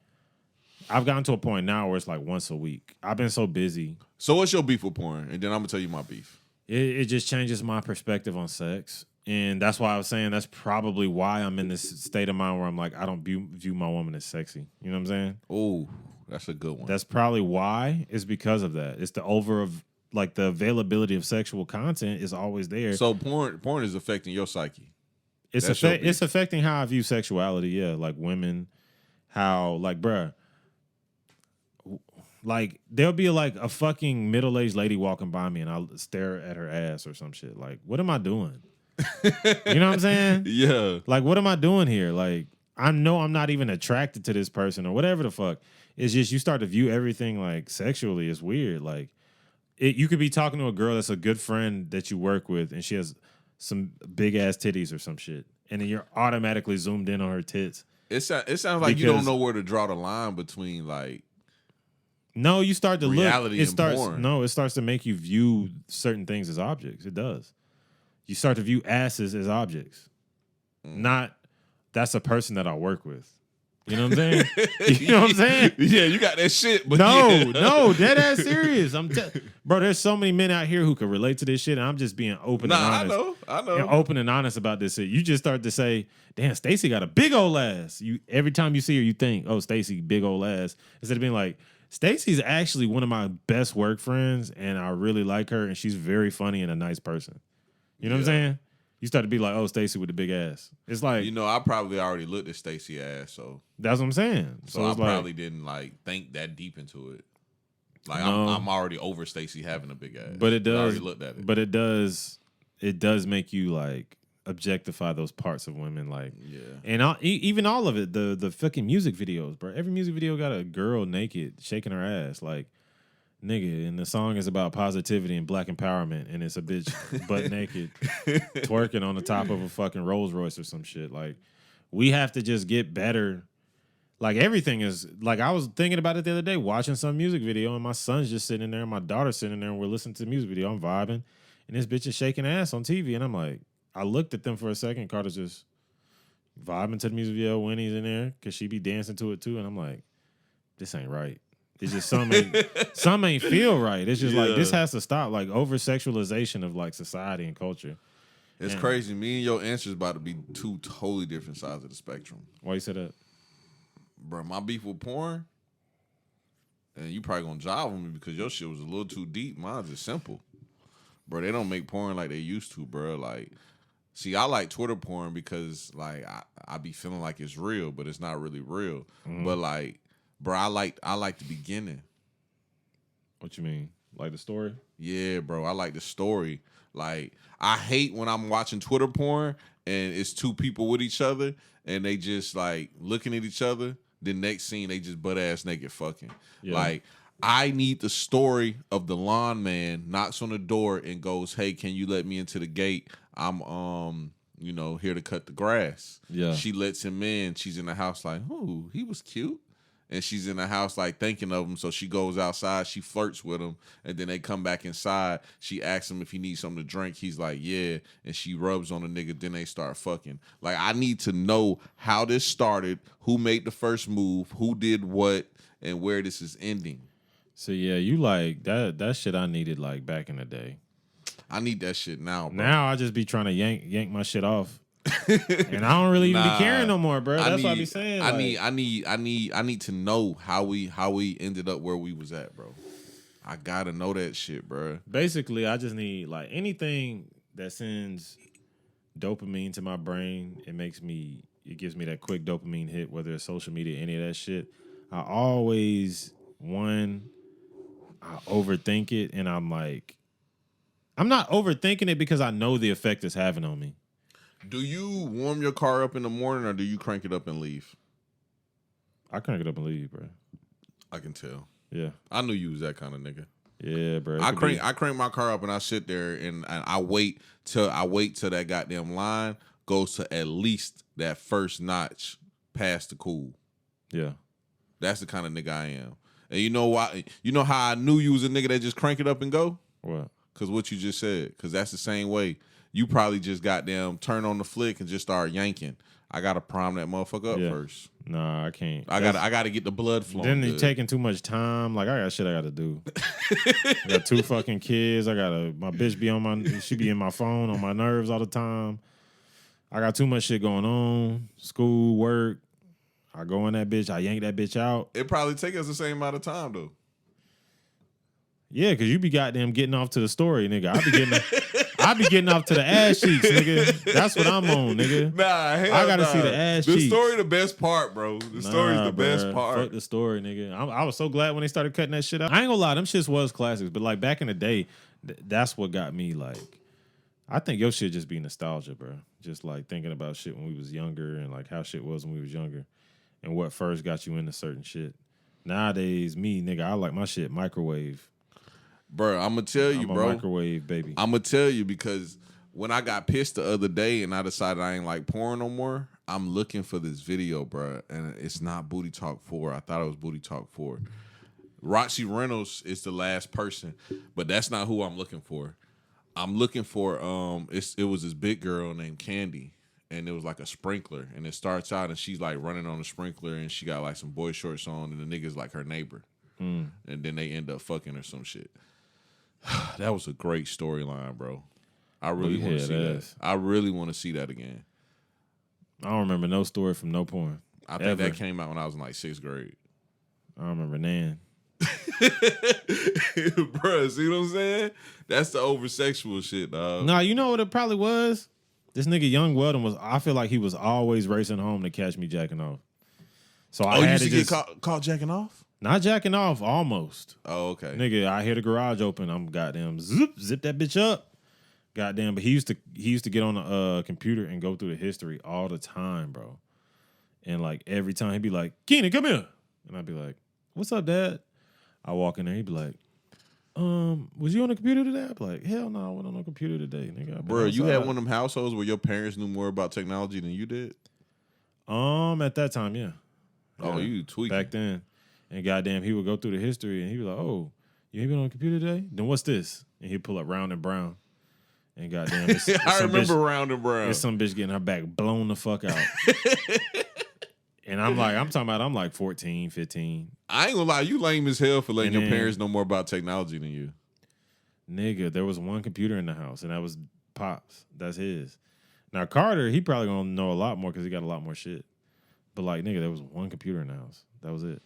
I've gotten to a point now where it's like once a week. I've been so busy. So what's your beef with porn? And then I'm going to tell you my beef. It just changes my perspective on sex. And that's why I was saying that's probably why I'm in this state of mind where I'm like, I don't view my woman as sexy. You know what I'm saying? Oh, that's a good one. That's probably why. It's because of that. It's the availability of sexual content is always there. So porn is affecting your psyche. It's that's your beef. it's affecting how I view sexuality. Yeah, like women, how like bruh, like there'll be like a fucking middle-aged lady walking by me and I'll stare at her ass or some shit. Like, what am I doing? You know what I'm saying? Yeah. Like, what am I doing here? Like, I know I'm not even attracted to this person or whatever the fuck. It's just you start to view everything like sexually. It's weird. Like, you could be talking to a girl that's a good friend that you work with, and she has some big ass titties or some shit, and then you're automatically zoomed in on her tits. It sounds like you don't know where to draw the line between like. No, you start to reality look. It and starts. porn. No, it starts to make you view certain things as objects. It does. You start to view asses as objects, not that's a person that I work with. You know what I'm saying? You know what I'm saying? Yeah, you got that shit. But no, dead ass serious. Bro, there's so many men out here who can relate to this shit, and I'm just being open and honest. I know. And open and honest about this shit. You just start to say, damn, Stacey got a big old ass. Every time you see her, you think, oh, Stacey, big old ass. Instead of being like, Stacey's actually one of my best work friends, and I really like her, and she's very funny and a nice person. You know what I'm saying? You start to be like, oh, Stacey with the big ass. It's like, you know, I probably already looked at Stacey ass, so that's what I'm saying. So I probably didn't like think that deep into it. Like no, I'm already over Stacey having a big ass. But it does. I already looked at it. But it does make you like objectify those parts of women, like and even all of it. The fucking music videos, bro. Every music video got a girl naked shaking her ass, like. Nigga, and the song is about positivity and black empowerment, and it's a bitch butt naked twerking on the top of a fucking Rolls Royce or some shit. Like, we have to just get better. Like, everything is like, I was thinking about it the other day, watching some music video, and my son's just sitting there, and my daughter's sitting there, and we're listening to the music video. I'm vibing, and this bitch is shaking ass on TV, and I'm like, I looked at them for a second. Carter's just vibing to the music video. Winnie's in there because she be dancing to it too, and I'm like, this ain't right. It's just some ain't feel right. It's just like this has to stop. Like over sexualization of like society and culture. It's crazy. Me and your answers about to be two totally different sides of the spectrum. Why you say that? Bro, my beef with porn, and you probably gonna jive with me because your shit was a little too deep. Mine's just simple. Bro, they don't make porn like they used to, bro. Like, see, I like Twitter porn because like I be feeling like it's real, but it's not really real. But like, bro, I like the beginning. What you mean? Like the story? Yeah, bro. I like the story. Like, I hate when I'm watching Twitter porn and it's two people with each other and they just like looking at each other. The next scene, they just butt ass naked fucking. Yeah. Like, I need the story of the lawn man knocks on the door and goes, "Hey, can you let me into the gate? I'm here to cut the grass." Yeah. She lets him in. She's in the house like, "Oh, he was cute." And she's in the house like thinking of him. So she goes outside, she flirts with him, and then they come back inside. She asks him if he needs something to drink. He's like, yeah. And she rubs on the nigga, then they start fucking. Like, I need to know how this started, who made the first move, who did what, and where this is ending. So yeah, you like that shit I needed like back in the day. I need that shit now, bro. Now I just be trying to yank my shit off. And I don't really even be caring no more, bro. That's what I be saying. I need to know how we ended up where we was at, bro. I gotta know that shit, bro. Basically, I just need like anything that sends dopamine to my brain. It gives me that quick dopamine hit, whether it's social media, any of that shit. I always I overthink it, and I'm not overthinking it because I know the effect it's having on me. Do you warm your car up in the morning or do you crank it up and leave? I crank it up and leave, bro. I can tell. Yeah. I knew you was that kind of nigga. Yeah, bro. I crank my car up and I sit there and I wait till that goddamn line goes to at least that first notch past the cool. Yeah. That's the kind of nigga I am. And you know why? You know how I knew you was a nigga that just crank it up and go? What? Because what you just said. Because that's the same way. You probably just goddamn turn on the flick and just start yanking. I gotta prime that motherfucker up first. Nah, I can't. I gotta get the blood flowing. Then it's taking too much time. Like, I got shit I gotta do. I got 2 fucking kids. My bitch she be in my phone on my nerves all the time. I got too much shit going on. School, work. I go in that bitch. I yank that bitch out. It probably take us the same amount of time though. Yeah, because you be goddamn getting off to the story, nigga. I be getting off to the ass cheeks, nigga. That's what I'm on, nigga. Nah, hell I gotta see the ass cheeks. The story the best part, bro. The story's the best part. Fuck the story, nigga. I was so glad when they started cutting that shit out. I ain't gonna lie, them shits was classics, but like back in the day, that's what got me like. I think your shit just be nostalgia, bro. Just like thinking about shit when we was younger and like how shit was when we was younger and what first got you into certain shit. Nowadays, me, nigga, I like my shit microwave. Bro, I'm gonna tell you, I'm a bro. microwave baby. I'm gonna tell you because when I got pissed the other day and I decided I ain't like porn no more, I'm looking for this video, bro, and it's not Booty Talk 4. I thought it was Booty Talk 4. Roxy Reynolds is the last person, but that's not who I'm looking for. I'm looking for it was this big girl named Candy, and it was like a sprinkler, and it starts out and she's like running on a sprinkler and she got like some boy shorts on and the nigga's like her neighbor. And then they end up fucking or some shit. That was a great storyline, bro. I really want to see that. I really want to see that again. I don't remember no story from no porn. I think that came out when I was in like 6th grade. I don't remember Nan. Bruh, see what I'm saying? That's the over sexual shit, dog. No, you know what it probably was? This nigga Young Weldon I feel like he was always racing home to catch me jacking off. So I had you to used to get caught jacking off? Not jacking off, almost. Oh, okay. Nigga, I hear the garage open. I'm goddamn zip that bitch up. Goddamn, but he used to get on the computer and go through the history all the time, bro. And like every time he'd be like, Keenan, come here. And I'd be like, what's up, Dad? I walk in there, he'd be like, was you on the computer today? I'd be like, hell no, I wasn't on the computer today, nigga. Bro, you had one of them households where your parents knew more about technology than you did? At that time, yeah. Oh, you tweaking. Back then. And goddamn, he would go through the history and he'd be like, oh, you ain't been on the computer today? Then what's this? And he'd pull up Round and Brown. And goddamn, it's I remember Round and Brown. It's some bitch getting her back blown the fuck out. And I'm like 14, 15. I ain't gonna lie, you lame as hell for letting your parents know more about technology than you. Nigga, there was one computer in the house, and that was Pops. That's his. Now, Carter, he probably gonna know a lot more because he got a lot more shit. But like, nigga, there was one computer in the house. That was it.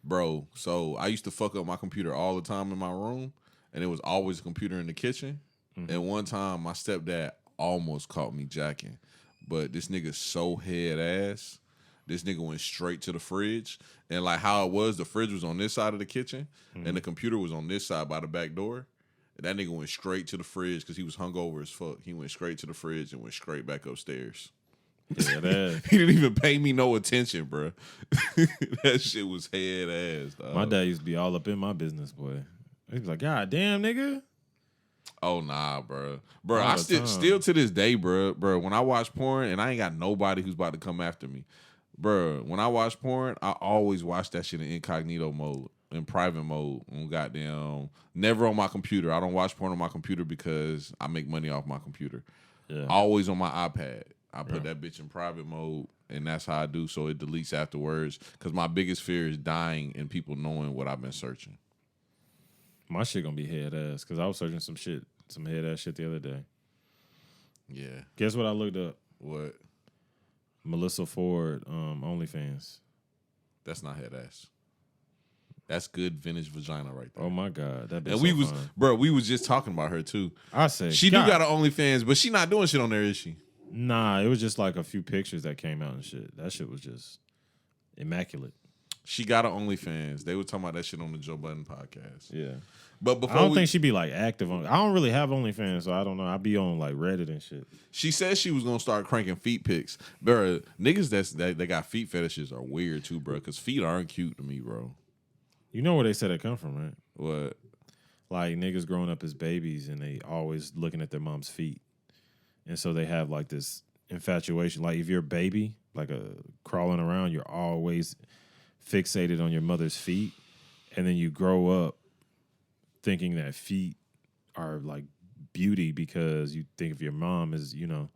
Bro, so I used to fuck up my computer all the time in my room, and it was always a computer in the kitchen. Mm-hmm. And one time, my stepdad almost caught me jacking. But this nigga's so head ass. This nigga went straight to the fridge. And like how it was, the fridge was on this side of the kitchen, and the computer was on this side by the back door. And that nigga went straight to the fridge because he was hungover as fuck. He went straight to the fridge and went straight back upstairs. Yeah, that. He didn't even pay me no attention, bro. That shit was head ass, dog. My dad used to be all up in my business, boy. He was like, God damn, nigga. Oh, nah, bro. Bro, I still to this day, bro, when I watch porn, and I ain't got nobody who's about to come after me. Bro, when I watch porn, I always watch that shit in incognito mode, in private mode, on goddamn, never on my computer. I don't watch porn on my computer because I make money off my computer. Yeah. Always on my iPad. I put that bitch in private mode, and that's how I do, so it deletes afterwards, because my biggest fear is dying and people knowing what I've been searching. My shit gonna be head ass, because I was searching some head ass shit the other day. Yeah. Guess what I looked up? What? Melissa Ford, OnlyFans. That's not head ass. That's good vintage vagina right there. Oh my God, that bitch. And we was just talking about her too. I said she do got an OnlyFans, but she not doing shit on there, is she? Nah, it was just like a few pictures that came out and shit. That shit was just immaculate. She got an OnlyFans. They were talking about that shit on the Joe Budden podcast. Yeah. But before I don't think she'd be like active on. I don't really have OnlyFans, so I don't know. I be on like Reddit and shit. She said she was gonna start cranking feet pics. Bro, niggas that got feet fetishes are weird too, bro. Because feet aren't cute to me, bro. You know where they said it come from, right? What? Like niggas growing up as babies and they always looking at their mom's feet, and so they have like this infatuation. Like if you're a baby, like crawling around, you're always fixated on your mother's feet, and then you grow up thinking that feet are like beauty because you think of your mom as, you know,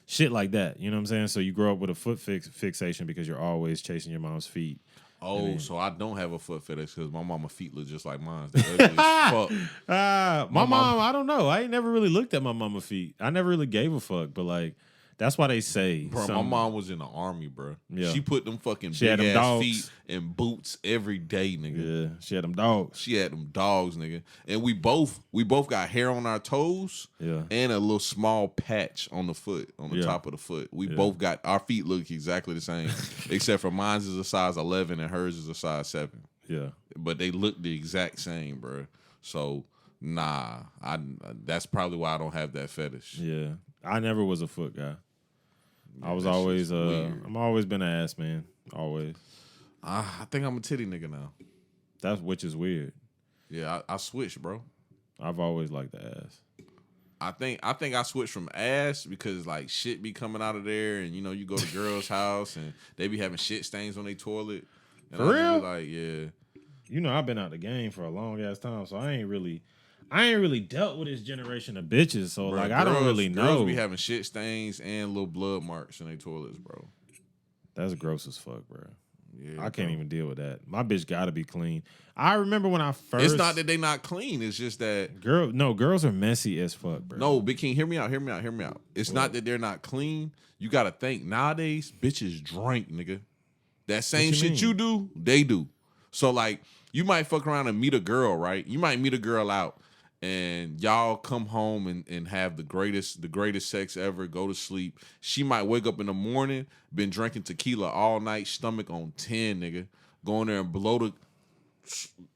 shit like that. You know what I'm saying? So you grow up with a foot fixation because you're always chasing your mom's feet. Oh, so I don't have a foot fetish because my mama's feet look just like mine. They're ugly as fuck. My mom, I don't know. I ain't never really looked at my mama's feet. I never really gave a fuck, but like, that's why they say. Bro, my mom was in the army, bro. Yeah. She put them fucking big ass dogs. feet in boots every day, nigga. Yeah, she had them dogs. She had them dogs, nigga. And we both got hair on our toes, and a little small patch on the foot, on the top of the foot. We both got, our feet look exactly the same, except for mine's is a size 11 and hers is a size 7. Yeah. But they look the exact same, bro. So, nah, that's probably why I don't have that fetish. Yeah. I never was a foot guy. Yeah, I was always I'm always been an ass man. Always. I think I'm a titty nigga now. Which is weird. Yeah, I switched, bro. I've always liked the ass. I think I switched from ass because like shit be coming out of there, and you go to girls' house and they be having shit stains on their toilet. And For real? Be like, yeah. I've been out the game for a long ass time, so I ain't really dealt with this generation of bitches. So Bro, like, I don't really know. Girls be having shit stains and little blood marks in their toilets, bro. That's gross as fuck, bro. Yeah, I can't even deal with that. My bitch got to be clean. I remember when I first. It's not that they not clean. It's just that girls are messy as fuck, bro. No, Big King, hear me out. It's not that they're not clean. You got to think nowadays, bitches drink, nigga. That same shit you do, they do. So like, you might fuck around and meet a girl, right? You might meet a girl out, and y'all come home and have the greatest sex ever, go to sleep. She might wake up in the morning, been drinking tequila all night, stomach on 10, nigga. Go in there and blow the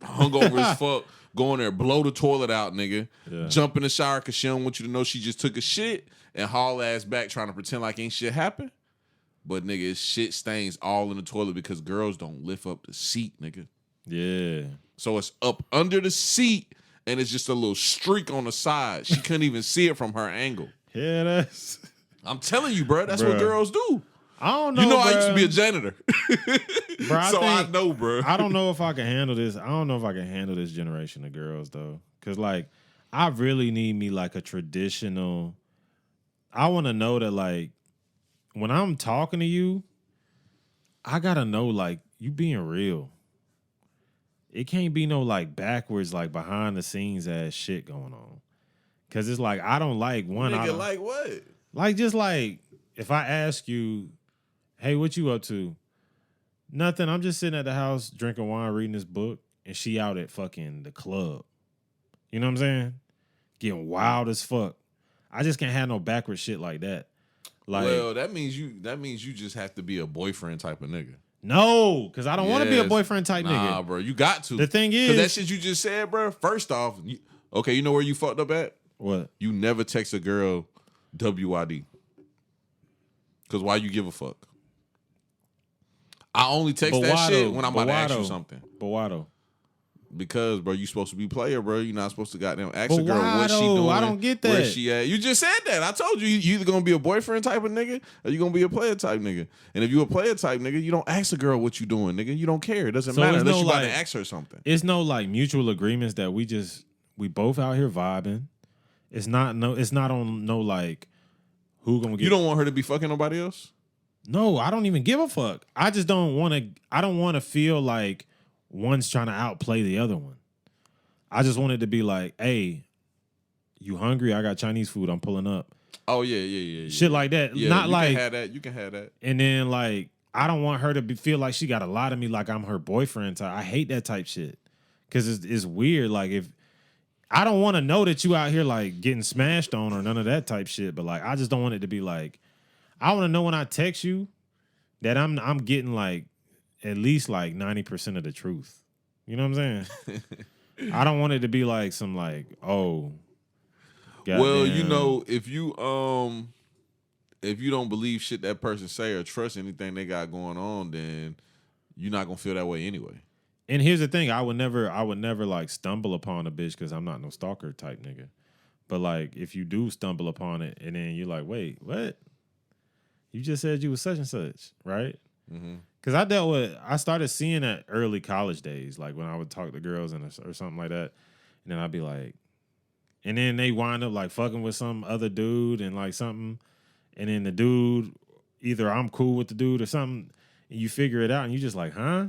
hungover as fuck. Go in there, blow the toilet out, nigga. Yeah. Jump in the shower because she don't want you to know she just took a shit, and haul ass back trying to pretend like ain't shit happened. But nigga, it's shit stains all in the toilet because girls don't lift up the seat, nigga. Yeah. So it's up under the seat, and it's just a little streak on the side. She couldn't even see it from her angle. Yeah, that's. I'm telling you, bro. That's what girls do. I don't know. You know, bro. I used to be a janitor, bro, I know, bro. I don't know if I can handle this. I don't know if I can handle this generation of girls though, because like I really need me like a traditional. I want to know that like when I'm talking to you, I gotta know like you being real. It can't be no like backwards, like behind the scenes ass shit going on. Cause it's like I don't like one. Nigga, like what? Like just like if I ask you, hey, what you up to? Nothing. I'm just sitting at the house drinking wine, reading this book, and she out at fucking the club. You know what I'm saying? Getting wild as fuck. I just can't have no backward shit like that. Like, well, that means you just have to be a boyfriend type of nigga. No, because I don't want to be a boyfriend type nigga. Nah, bro, you got to. The thing is, because that shit you just said, bro. First off, you know where you fucked up at? What? You never text a girl WID. Because why you give a fuck? I only text that shit when I'm about to ask you something. But why though? Because, bro, you supposed to be player, bro. You're not supposed to goddamn ask a girl what she doing. I don't get that. Where she at. You just said that. I told you either gonna be a boyfriend type of nigga or you gonna be a player type nigga. And if you a player type nigga, you don't ask a girl what you doing, nigga. You don't care. It doesn't matter unless you about to ask her something. It's no like mutual agreements that we both out here vibing. It's not on no like who gonna get. You don't want her to be fucking nobody else? No, I don't even give a fuck. I just don't want to. I don't want to feel like one's trying to outplay the other one. I just want it to be like, hey, you hungry? I got Chinese food. I'm pulling up. Oh yeah. Shit like that. Yeah, not you like can have that. You can have that. And then like I don't want her to feel like she got a lot of me, like I'm her boyfriend type. I hate that type shit because it's weird. Like if I don't want to know that you out here like getting smashed on or none of that type shit, but like I just don't want it to be like. I want to know when I text you that I'm getting like at least like 90% of the truth. You know what I'm saying? I don't want it to be like some like, oh. Well, you know, if you don't believe shit that person say or trust anything they got going on, then you're not gonna feel that way anyway. And here's the thing: I would never like stumble upon a bitch because I'm not no stalker type nigga. But like, if you do stumble upon it, and then you're like, wait, what? You just said you was such and such, right? Because I started seeing that early college days, like when I would talk to girls or something like that, and then I'd be like, and then they wind up like fucking with some other dude and like something, and then the dude, either I'm cool with the dude or something, and you figure it out, and you just like, huh?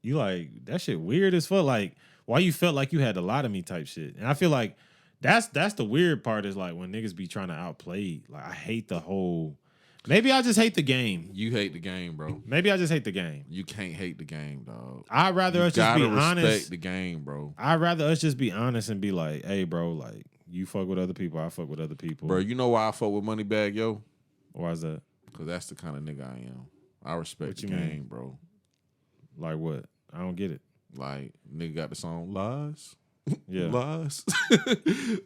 You like, that shit weird as fuck. Like, why you felt like you had a lot of me type shit. And I feel like that's the weird part is like when niggas be trying to outplay. Like, I hate the whole. Maybe I just hate the game. You hate the game, bro. Maybe I just hate the game. You can't hate the game, dog. I'd rather us just be honest. Respect the game, bro. I'd rather us just be honest and be like, hey, bro, like, you fuck with other people, I fuck with other people. Bro, you know why I fuck with Moneybagg Yo? Why is that? Because that's the kind of nigga I am. I respect the game, bro. Like what? I don't get it. Like, nigga got the song Lies. Yeah. Lies.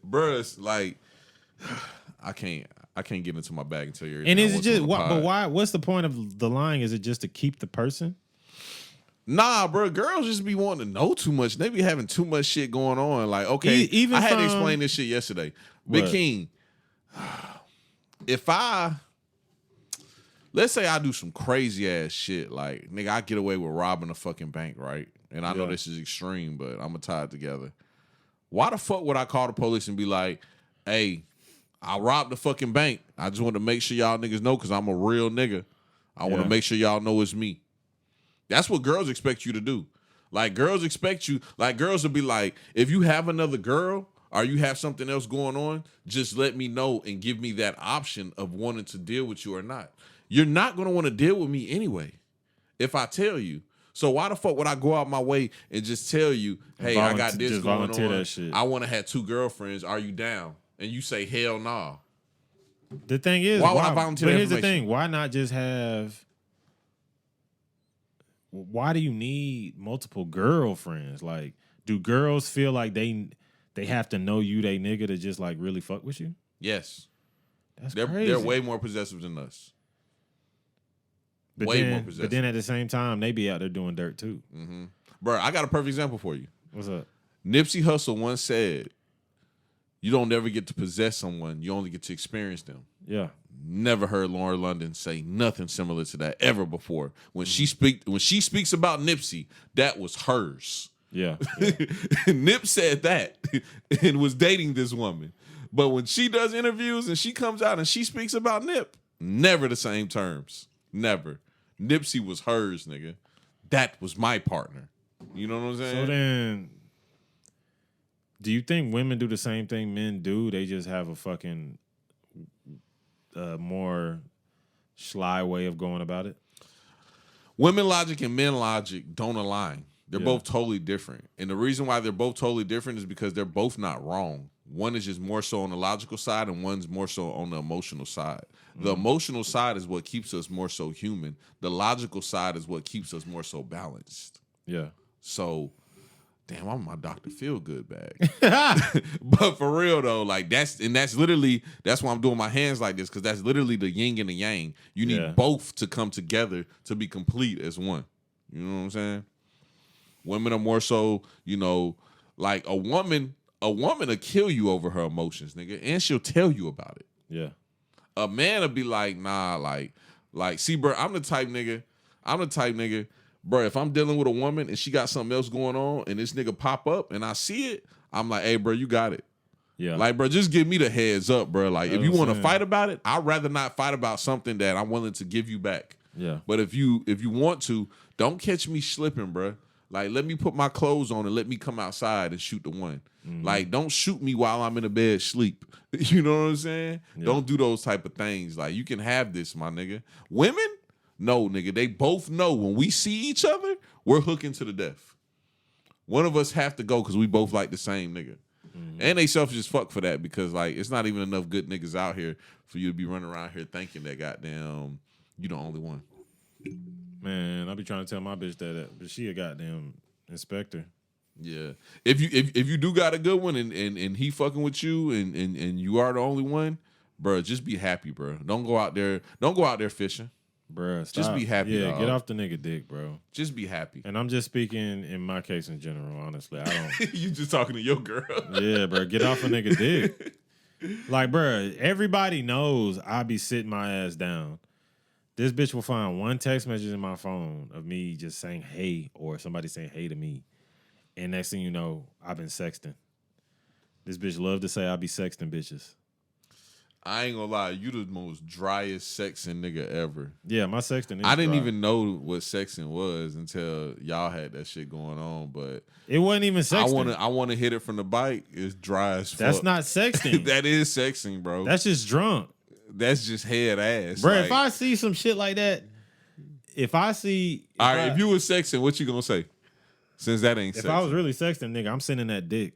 Bro, it's like, I can't get into my bag until you're. And is it just but why? What's the point of the lying? Is it just to keep the person? Nah, bro, girls just be wanting to know too much. They be having too much shit going on. Like, okay, Even I had to some- explain this shit yesterday. Big What? King, let's say I do some crazy ass shit, like, nigga, I get away with robbing a fucking bank, right? And I know Yeah. this is extreme, but I'm gonna tie it together. Why the fuck would I call the police and be like, hey, I robbed the fucking bank. I just want to make sure y'all niggas know because I'm a real nigga. I want to Yeah. make sure y'all know it's me. That's what girls expect you to do. Like, girls expect you, like, girls will be like, if you have another girl or you have something else going on, just let me know and give me that option of wanting to deal with you or not. You're not going to want to deal with me anyway if I tell you. So why the fuck would I go out my way and just tell you, hey, I got this just going volunteer on. that shit. I want to have 2 girlfriends. Are you down? And you say, hell nah. The thing is, Why would I volunteer But that here's the information? thing: why not just have? Why do you need multiple girlfriends? Like, do girls feel like they have to know you, they nigga, to just like really fuck with you? Yes. That's They're crazy. way more possessive than us. but way then, more possessive. But then at the same time, they be out there doing dirt too. Bro, I got a perfect example for you. What's up? Nipsey Hussle once said, you don't never get to possess someone, you only get to experience them. Yeah. Never heard Lauren London say nothing similar to that ever before. When she speaks about Nipsey, that was hers. Yeah. Nip said that and was dating this woman. But when she does interviews and she comes out and she speaks about Nip, never the same terms. Never. Nipsey was hers, nigga. That was my partner. You know what I'm saying? So then, do you think women do the same thing men do? They just have a fucking more sly way of going about it? Women logic and men logic don't align. They're Yeah. both totally different. And the reason why they're both totally different is because they're both not wrong. One is just more so on the logical side and one's more so on the emotional side. The emotional side is what keeps us more so human. The logical side is what keeps us more so balanced. Yeah. So, damn, I'm my Dr. Feelgood bag. But for real though, like that's why I'm doing my hands like this, because that's literally the yin and the yang. You need Yeah. both to come together to be complete as one. You know what I'm saying? Women are more so, like a woman will kill you over her emotions, nigga, and she'll tell you about it. Yeah. A man will be like, nah, like, see, bro, I'm the type nigga, bro, if I'm dealing with a woman and she got something else going on and this nigga pop up and I see it, I'm like, hey, bro, you got it. Yeah. Like, bro, just give me the heads up, bro. Like, if That's you what want I'm to saying. fight about it, I'd rather not fight about something that I'm willing to give you back. Yeah. But if you want to, don't catch me slipping, bro. Like, let me put my clothes on and let me come outside and shoot the one. Like, don't shoot me while I'm in the bed sleep. You know what I'm saying? Yeah. Don't do those type of things. Like, you can have this, my nigga. Women, no, nigga. They both know when we see each other, we're hooking to the death. One of us have to go because we both like the same nigga. And they selfish as fuck for that, because, like, it's not even enough good niggas out here for you to be running around here thinking that goddamn you the only one. Man, I be trying to tell my bitch that, but she a goddamn inspector. Yeah. If you do got a good one and he fucking with you and you are the only one, bro, just be happy, bro. Don't go out there fishing. Bruh, Just stop. be happy, Yeah, dog. get off the nigga dick, bro. Just be happy. And I'm just speaking in my case in general, honestly. I don't. You just talking to your girl. Yeah, bro, get off a nigga dick. Like, bro, everybody knows I be sitting my ass down. This bitch will find one text message in my phone of me just saying hey, or somebody saying hey to me. And next thing you know, I've been sexting. This bitch love to say I be sexting bitches. I ain't gonna lie, you the most driest sexing nigga ever. Yeah, my sexting is I didn't dry. even know what sexing was until y'all had that shit going on. But It wasn't even sexting. I wanna hit it from the bike. It's dry as fuck. That's not sexting. That is sexing, bro. That's just drunk. That's just head ass. Bro, Like, if I see some shit like that, if all right, if you was sexing, what you gonna say? Since that ain't If sexing. I was really sexting, nigga, I'm sending that dick.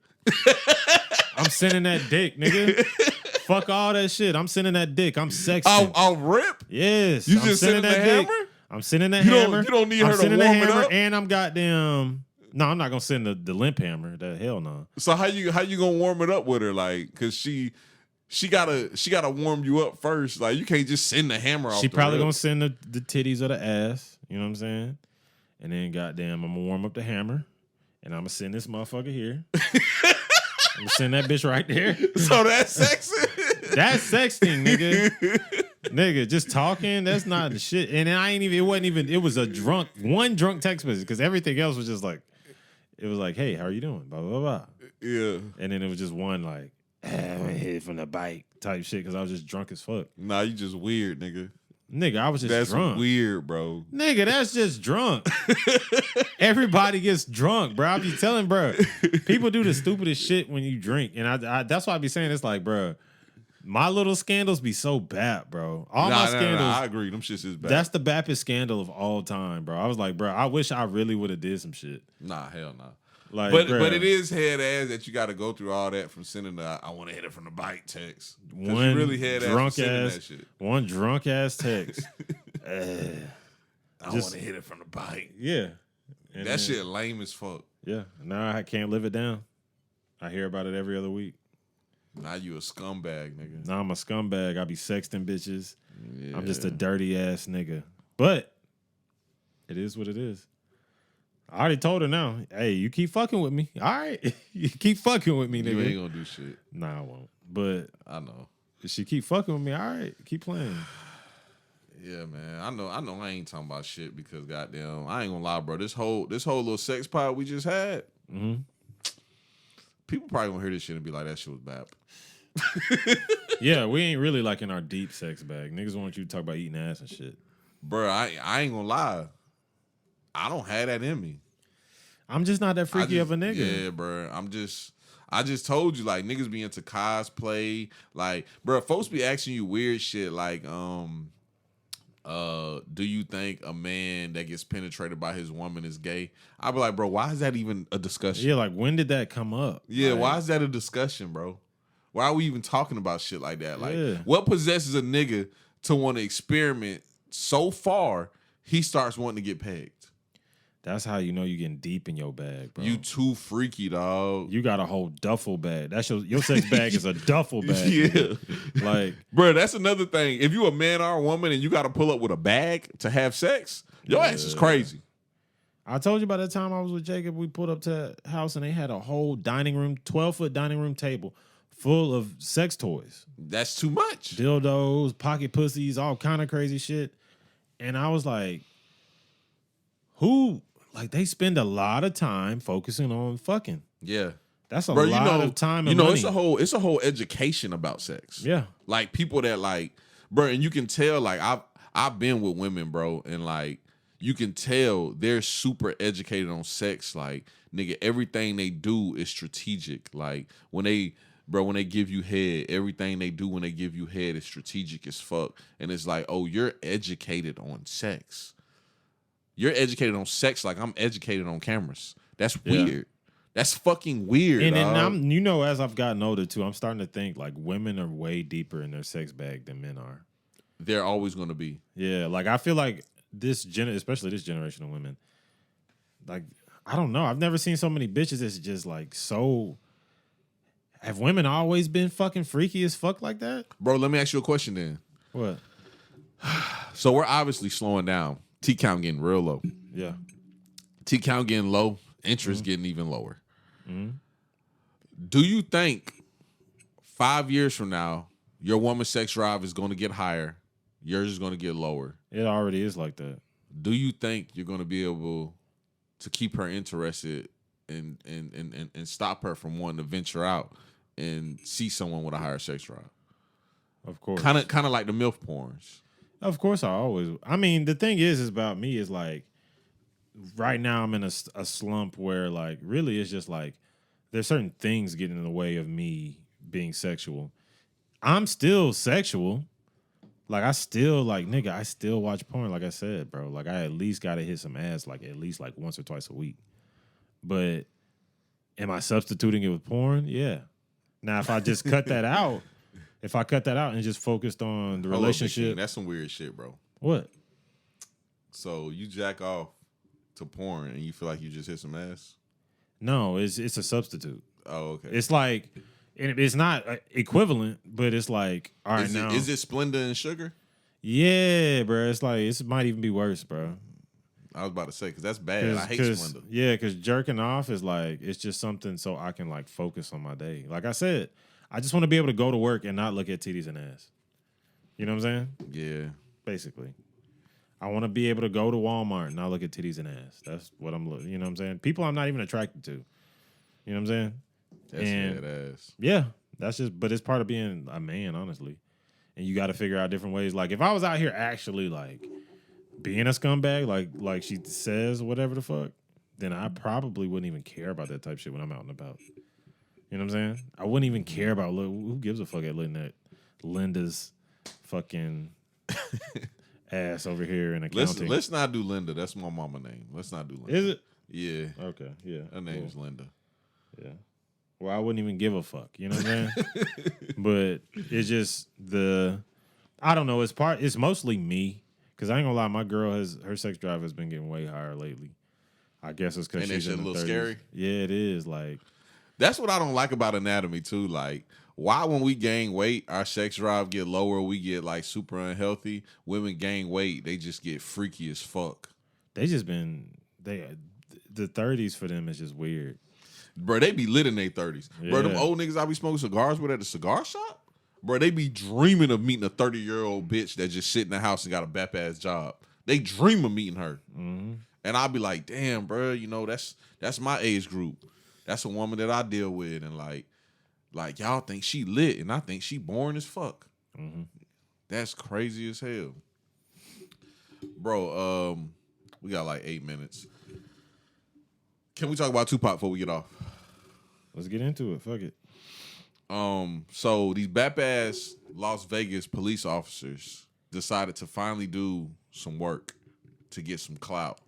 I'm sending that dick, nigga. Fuck all that shit. I'm sending that dick. I'm sexting. I'll rip. Yes. You I'm just sending the dick. hammer? I'm sending that You don't- hammer. you don't need I'm her to sending the warm it hammer, up? and I'm goddamn. No, I'm not gonna send the limp hammer. The hell no. So how you gonna warm it up with her? Like, cause she gotta warm you up first. Like, you can't just send the hammer off. She the probably rip. gonna send the titties or the ass. You know what I'm saying? and then goddamn, I'm gonna warm up the hammer, and I'm gonna send this motherfucker here. I'm gonna send that bitch right there. So that's sexing. That's sexting, nigga. Nigga, just talking. That's not the shit. And I ain't even. It wasn't even. It was one drunk text message because everything else was just like, it was like, hey, how are you doing? Blah blah blah. Yeah. And then it was just one like, I'm gonna hit it from the bike type shit because I was just drunk as fuck. Nah, you just weird, nigga. Nigga, I was just That's drunk. weird, bro. Nigga, that's just drunk. Everybody gets drunk, bro. I be telling, bro, people do the stupidest shit when you drink, and I that's why I be saying it's like, bro, my little scandals be so bad, bro. All my scandals, I agree. Them shits is bad. that's the baddest scandal of all time, bro. I was like, bro, I wish I really would have did some shit. Nah, hell nah. Like, but bruh, it is head ass that you got to go through all that from sending the I want to hit it from the bike text. one really head ass drunk for sending ass, that shit. one drunk ass text. I Just- want to hit it from the bike. Yeah, and That then- shit lame as fuck. Yeah, now I can't live it down. I hear about it every other week. Now you a scumbag, nigga. Now I'm a scumbag. I be sexting bitches. Yeah. I'm just a dirty ass nigga. But it is what it is. I already told her now. Hey, you keep fucking with me. All right. You keep fucking with me, You ain't nigga. gonna do shit. Nah, I won't. But I know. if she keep fucking with me, all right, keep playing. Yeah, man. I know I ain't talking about shit because goddamn, I ain't gonna lie, bro. This whole little sex pod we just had, people probably gonna hear this shit and be like, that shit was bad. Yeah, we ain't really like in our deep sex bag. Niggas want you to talk about eating ass and shit. Bro, I ain't gonna lie. I don't have that in me. I'm just not that freaky of a nigga. Yeah, bro. I just told you, like, niggas be into cosplay. Like, bro, folks be asking you weird shit like, do you think a man that gets penetrated by his woman is gay? I be like, bro, why is that even a discussion? Yeah, like when did that come up? Yeah, Like, why is that a discussion, bro? Why are we even talking about shit like that? Like, Yeah. what possesses a nigga to want to experiment so far he starts wanting to get pegged? That's how you know you getting deep in your bag, bro. You too freaky, dog. You got a whole duffel bag. That's your sex bag is a duffel bag. Yeah. Like, Bro, that's another thing. If you a man or a woman and you got to pull up with a bag to have sex, your ass is crazy. I told you by the time I was with Jacob, we pulled up to the house and they had a whole dining room, 12-foot dining room table full of sex toys. That's too much. Dildos, pocket pussies, all kind of crazy shit. And I was like, they spend a lot of time focusing on fucking. Yeah. That's a Bro, lot of time and you know, money. it's a whole education about sex. Yeah. Like people that like, bro, and you can tell, like, I've been with women, bro, and like you can tell they're super educated on sex. Like, nigga, everything they do is strategic. Like when they give you head, everything they do when they give you head is strategic as fuck. And it's like, oh, you're educated on sex. You're educated on sex like I'm educated on cameras. That's weird. That's fucking weird. And dog. then you know, as I've gotten older too, I'm starting to think like women are way deeper in their sex bag than men are. They're always going to be. Yeah, like I feel like especially this generation of women, like I don't know, I've never seen so many bitches that's just like so. Have women always been fucking freaky as fuck like that? Bro, let me ask you a question then. What? So we're obviously slowing down. T count getting real low. Yeah. T count getting low. Interest getting even lower. Do you think 5 years from now, your woman's sex drive is going to get higher, yours is going to get lower? It already is like that. Do you think you're going to be able to keep her interested and stop her from wanting to venture out and see someone with a higher sex drive? Of course. Kind of like the MILF porns. Of course, I mean, the thing is about me is like, right now I'm in a slump where like, really it's just like, there's certain things getting in the way of me being sexual. I'm still sexual. Like, I still watch porn, like I said, bro. Like, I at least got to hit some ass, like, at least like once or twice a week. But am I substituting it with porn? Yeah. Now, if I just cut that out, and just focused on the relationship. That's some weird shit, bro. What? So you jack off to porn and you feel like you just hit some ass? No, it's a substitute. Oh, okay. It's like, it's not equivalent, but it's like, all right, is it Splenda and sugar? Yeah, bro. It's like, it might even be worse, bro. I was about to say because that's bad. I hate Splenda. Yeah, because jerking off is like it's just something so I can like focus on my day. Like I said, I just want to be able to go to work and not look at titties and ass. You know what I'm saying? Yeah. Basically, I want to be able to go to Walmart and not look at titties and ass. That's what I'm looking. You know what I'm saying? People I'm not even attracted to. You know what I'm saying? That's badass. Yeah, that's just. But it's part of being a man, honestly. And you got to figure out different ways. Like if I was out here actually like being a scumbag, like she says, whatever the fuck, then I probably wouldn't even care about that type of shit when I'm out and about. You know what I'm saying? I wouldn't even care about who gives a fuck at looking at Linda's fucking ass over here in accounting. Let's not do Linda. That's my mama name. Let's not do Linda. Is it? Yeah. Okay. Yeah. Her name is Linda. Yeah. Well, I wouldn't even give a fuck. You know what I'm saying? But it's just I don't know. It's mostly me. Because I ain't gonna lie, my girl her sex drive has been getting way higher lately. I guess it's because she's in the 30s. A little scary? Yeah, it is. Like, that's what I don't like about anatomy too. Like, why when we gain weight, our sex drive get lower, we get like super unhealthy. Women gain weight, they just get freaky as fuck. They just been the 30s for them is just weird. Bro, they be lit in their 30s. Yeah. Bro, them old niggas I be smoking cigars with at the cigar shop, bro, they be dreaming of meeting a 30-year-old bitch that just sit in the house and got a bap-ass job. They dream of meeting her. Mm-hmm. And I'll be like, damn, bro, you know, that's my age group. That's a woman that I deal with. And like y'all think she lit, and I think she boring as fuck. Mm-hmm. That's crazy as hell. Bro, we got like 8 minutes. Can we talk about Tupac before we get off? Let's get into it. Fuck it. So these bap-ass Las Vegas police officers decided to finally do some work to get some clout.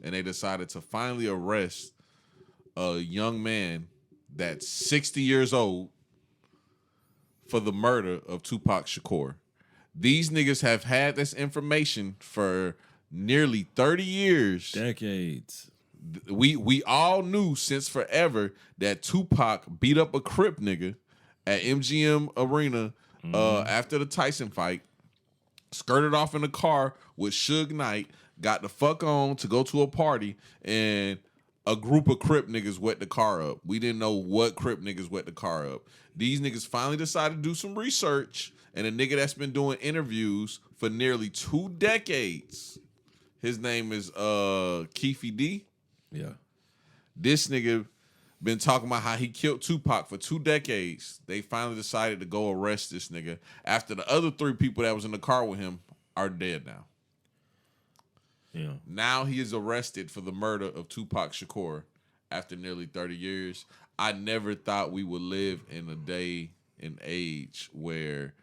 And they decided to finally arrest a young man that's 60 years old for the murder of Tupac Shakur. These niggas have had this information for nearly 30 years. Decades. We all knew since forever that Tupac beat up a Crip nigga at MGM Arena after the Tyson fight, skirted off in a car with Suge Knight, got the fuck on to go to a party, and a group of Crip niggas wet the car up. We didn't know what Crip niggas wet the car up. These niggas finally decided to do some research, and a nigga that's been doing interviews for nearly 2 decades. His name is Keefe D. Yeah. This nigga been talking about how he killed Tupac for 2 decades. They finally decided to go arrest this nigga after the other 3 people that was in the car with him are dead now. Yeah. Now he is arrested for the murder of Tupac Shakur after nearly 30 years. I never thought we would live in a day and age where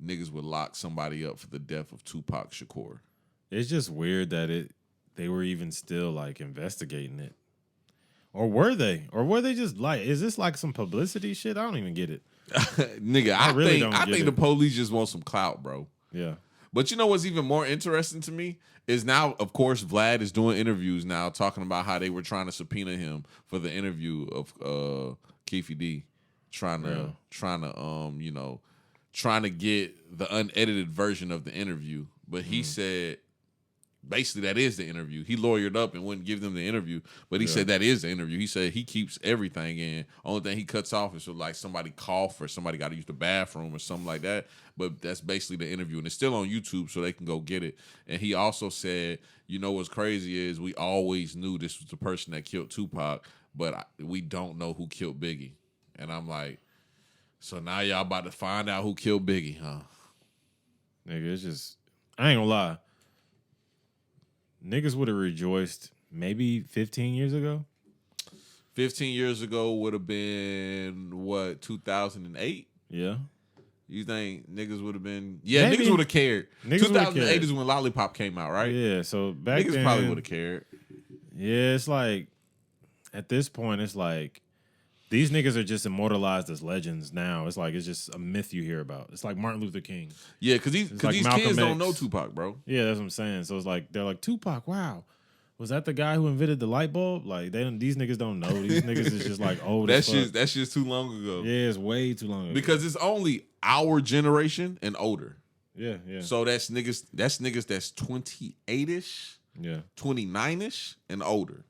niggas would lock somebody up for the death of Tupac Shakur. It's just weird that they were even still like investigating it. Or were they? Or were they just like, is this like some publicity shit? I don't even get it. Nigga, I think the police just want some clout, bro. Yeah. But you know what's even more interesting to me is now, of course, Vlad is doing interviews now talking about how they were trying to subpoena him for the interview of Keefe D. Trying to get the unedited version of the interview. But he said basically that is the interview. He lawyered up and wouldn't give them the interview, but he said that is the interview. He said he keeps everything in. Only thing he cuts off is like somebody cough or somebody got to use the bathroom or something like that. But that's basically the interview, and it's still on YouTube, so they can go get it. And he also said, you know what's crazy is we always knew this was the person that killed Tupac, but we don't know who killed Biggie. And I'm like, so now y'all about to find out who killed Biggie, huh? Nigga, it's just, I ain't gonna lie. Niggas would have rejoiced maybe 15 years ago. 15 years ago would have been, what, 2008? Yeah. You think niggas would have been... Yeah, maybe. Niggas would have cared. 2008 is when Lollipop came out, right? Yeah, so back then... Niggas probably would have cared. Yeah, it's like... At this point, it's like... These niggas are just immortalized as legends now. It's like, it's just a myth you hear about. It's like Martin Luther King. Yeah, because these kids don't know Tupac, bro. Yeah, that's what I'm saying. So it's like, they're like, Tupac, wow. Was that the guy who invented the light bulb? Like, these niggas don't know. These niggas is just like old as fuck. That's just too long ago. Yeah, it's way too long ago. Because it's only our generation and older. Yeah, yeah. So that's niggas that's 28-ish. Yeah. 29-ish and older.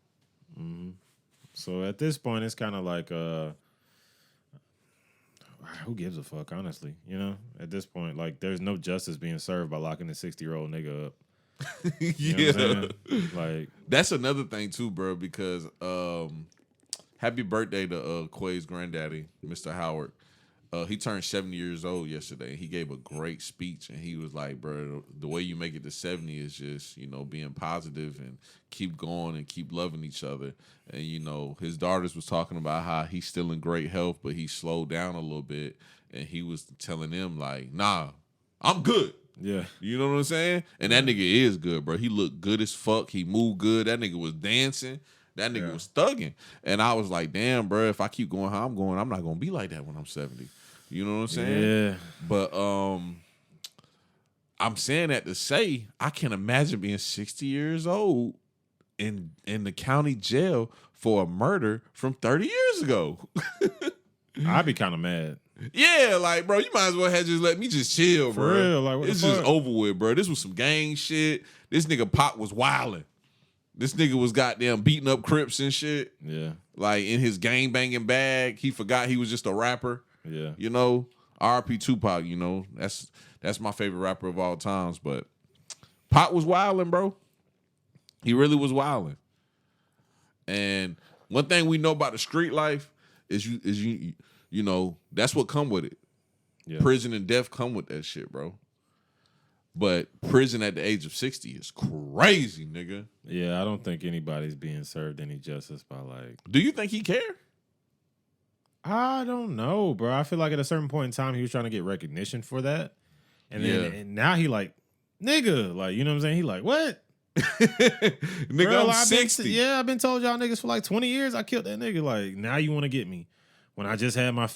So at this point, it's kind of like, who gives a fuck, honestly? You know, at this point, like, there's no justice being served by locking a 60-year-old nigga up. You know what I'm saying? Like, that's another thing too, bro. Because happy birthday to Quay's granddaddy, Mr. Howard. He turned 70 years old yesterday. He gave a great speech, and he was like, bro, the way you make it to 70 is just, you know, being positive and keep going and keep loving each other. And, you know, his daughters was talking about how he's still in great health, but he slowed down a little bit. And he was telling them, like, nah, I'm good. yeah. You know what I'm saying? And that nigga is good, bro. He looked good as fuck. He moved good. That nigga was dancing. That nigga was thugging. And I was like, damn, bro, if I keep going how I'm going, I'm not going to be like that when I'm 70. You know what I'm saying? Yeah. But I'm saying that to say I can imagine being 60 years old in the county jail for a murder from 30 years ago. I'd be kind of mad. Yeah, like, bro, you might as well have just let me just chill, For bro. real, like, what the it's just fuck? over with, bro. This was some gang shit. This nigga Pop was wilding. This nigga was goddamn beating up Crips and shit. Yeah. Like, in his gang banging bag. He forgot he was just a rapper. Yeah. You know, RP Tupac, you know, that's my favorite rapper of all times. But Pop was wilding, bro. He really was wilding. And one thing we know about the street life is you know, that's what come with it. Yeah. Prison and death come with that shit, bro. But prison at the age of 60 is crazy, nigga. Yeah, I don't think anybody's being served any justice by, like... Do you think he care? I don't know, bro. I feel like at a certain point in time, he was trying to get recognition for that. And then and now he like, nigga, like, you know what I'm saying? He like, what? Nigga, Bro, I'm 60. I've been told y'all niggas for like 20 years I killed that nigga. Like, now you want to get me when I just had my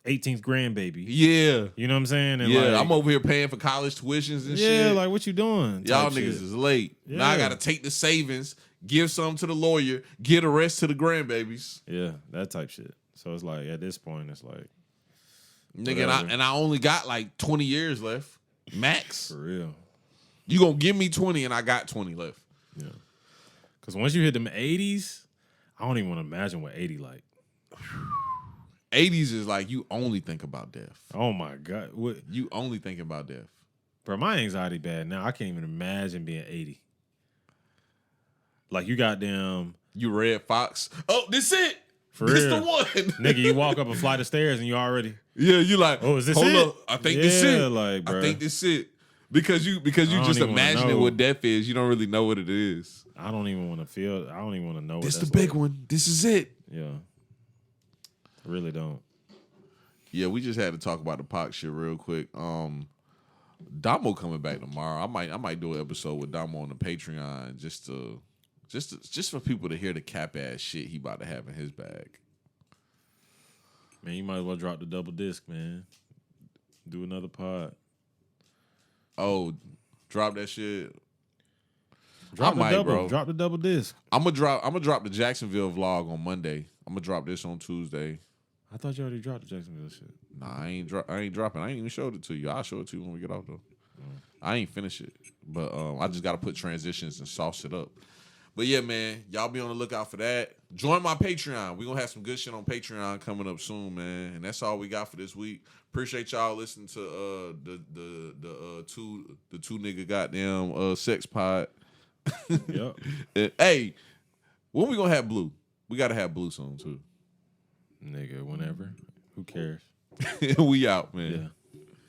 18th grandbaby. Yeah. You know what I'm saying? And Yeah, like, I'm over here paying for college tuitions and yeah, shit. like, what you doing? Y'all type niggas shit. is late. Now I Yeah. got to take the savings, give some to the lawyer, get the rest to the grandbabies. Yeah, that type shit. So it's like, at this point, it's like, Nigga, and I only got like 20 years left. Max. for real. You gonna give me 20 and I got 20 left. Yeah. Because once you hit them 80s, I don't even want to imagine what 80 like. 80s is like you only think about death. Oh my God. What? You only think about death. Bro, my anxiety bad now. I can't even imagine being 80. Like, you goddamn... You Red Fox. Oh, this it. For this real. the one. Nigga, you walk up a flight of stairs and you already... Yeah, you like, Oh, is this hold it? up. I think this Yeah, it. like, I bruh. think this it. Because you don't just even wanna imagining know. what death is. You don't really know what it is. I don't even want to feel... I don't even want to know This what the that's big like. one. This is it. Yeah. I really don't. Yeah, we just had to talk about the Pac shit real quick. Damo coming back tomorrow. I might do an episode with Damo on the Patreon just for people to hear the cap ass shit he about to have in his bag. Man, you might as well drop the double disc, man. Do another pod. Oh, drop that shit. Drop I the might, double. bro. Drop the double disc. I'm gonna drop the Jacksonville vlog on Monday. I'm gonna drop this on Tuesday. I thought you already dropped the Jacksonville shit. Nah, I ain't dropping. I ain't even showed it to you. I'll show it to you when we get off though. I ain't finished it, but I just gotta put transitions and sauce it up. But yeah, man, y'all be on the lookout for that. Join my Patreon. We gonna have some good shit on Patreon coming up soon, man. And that's all we got for this week. Appreciate y'all listening to the two nigga goddamn sex pod. Yep. Hey, when we gonna have Blue? We gotta have Blue soon too. Nigga, whenever. Who cares? We out, man. Yeah.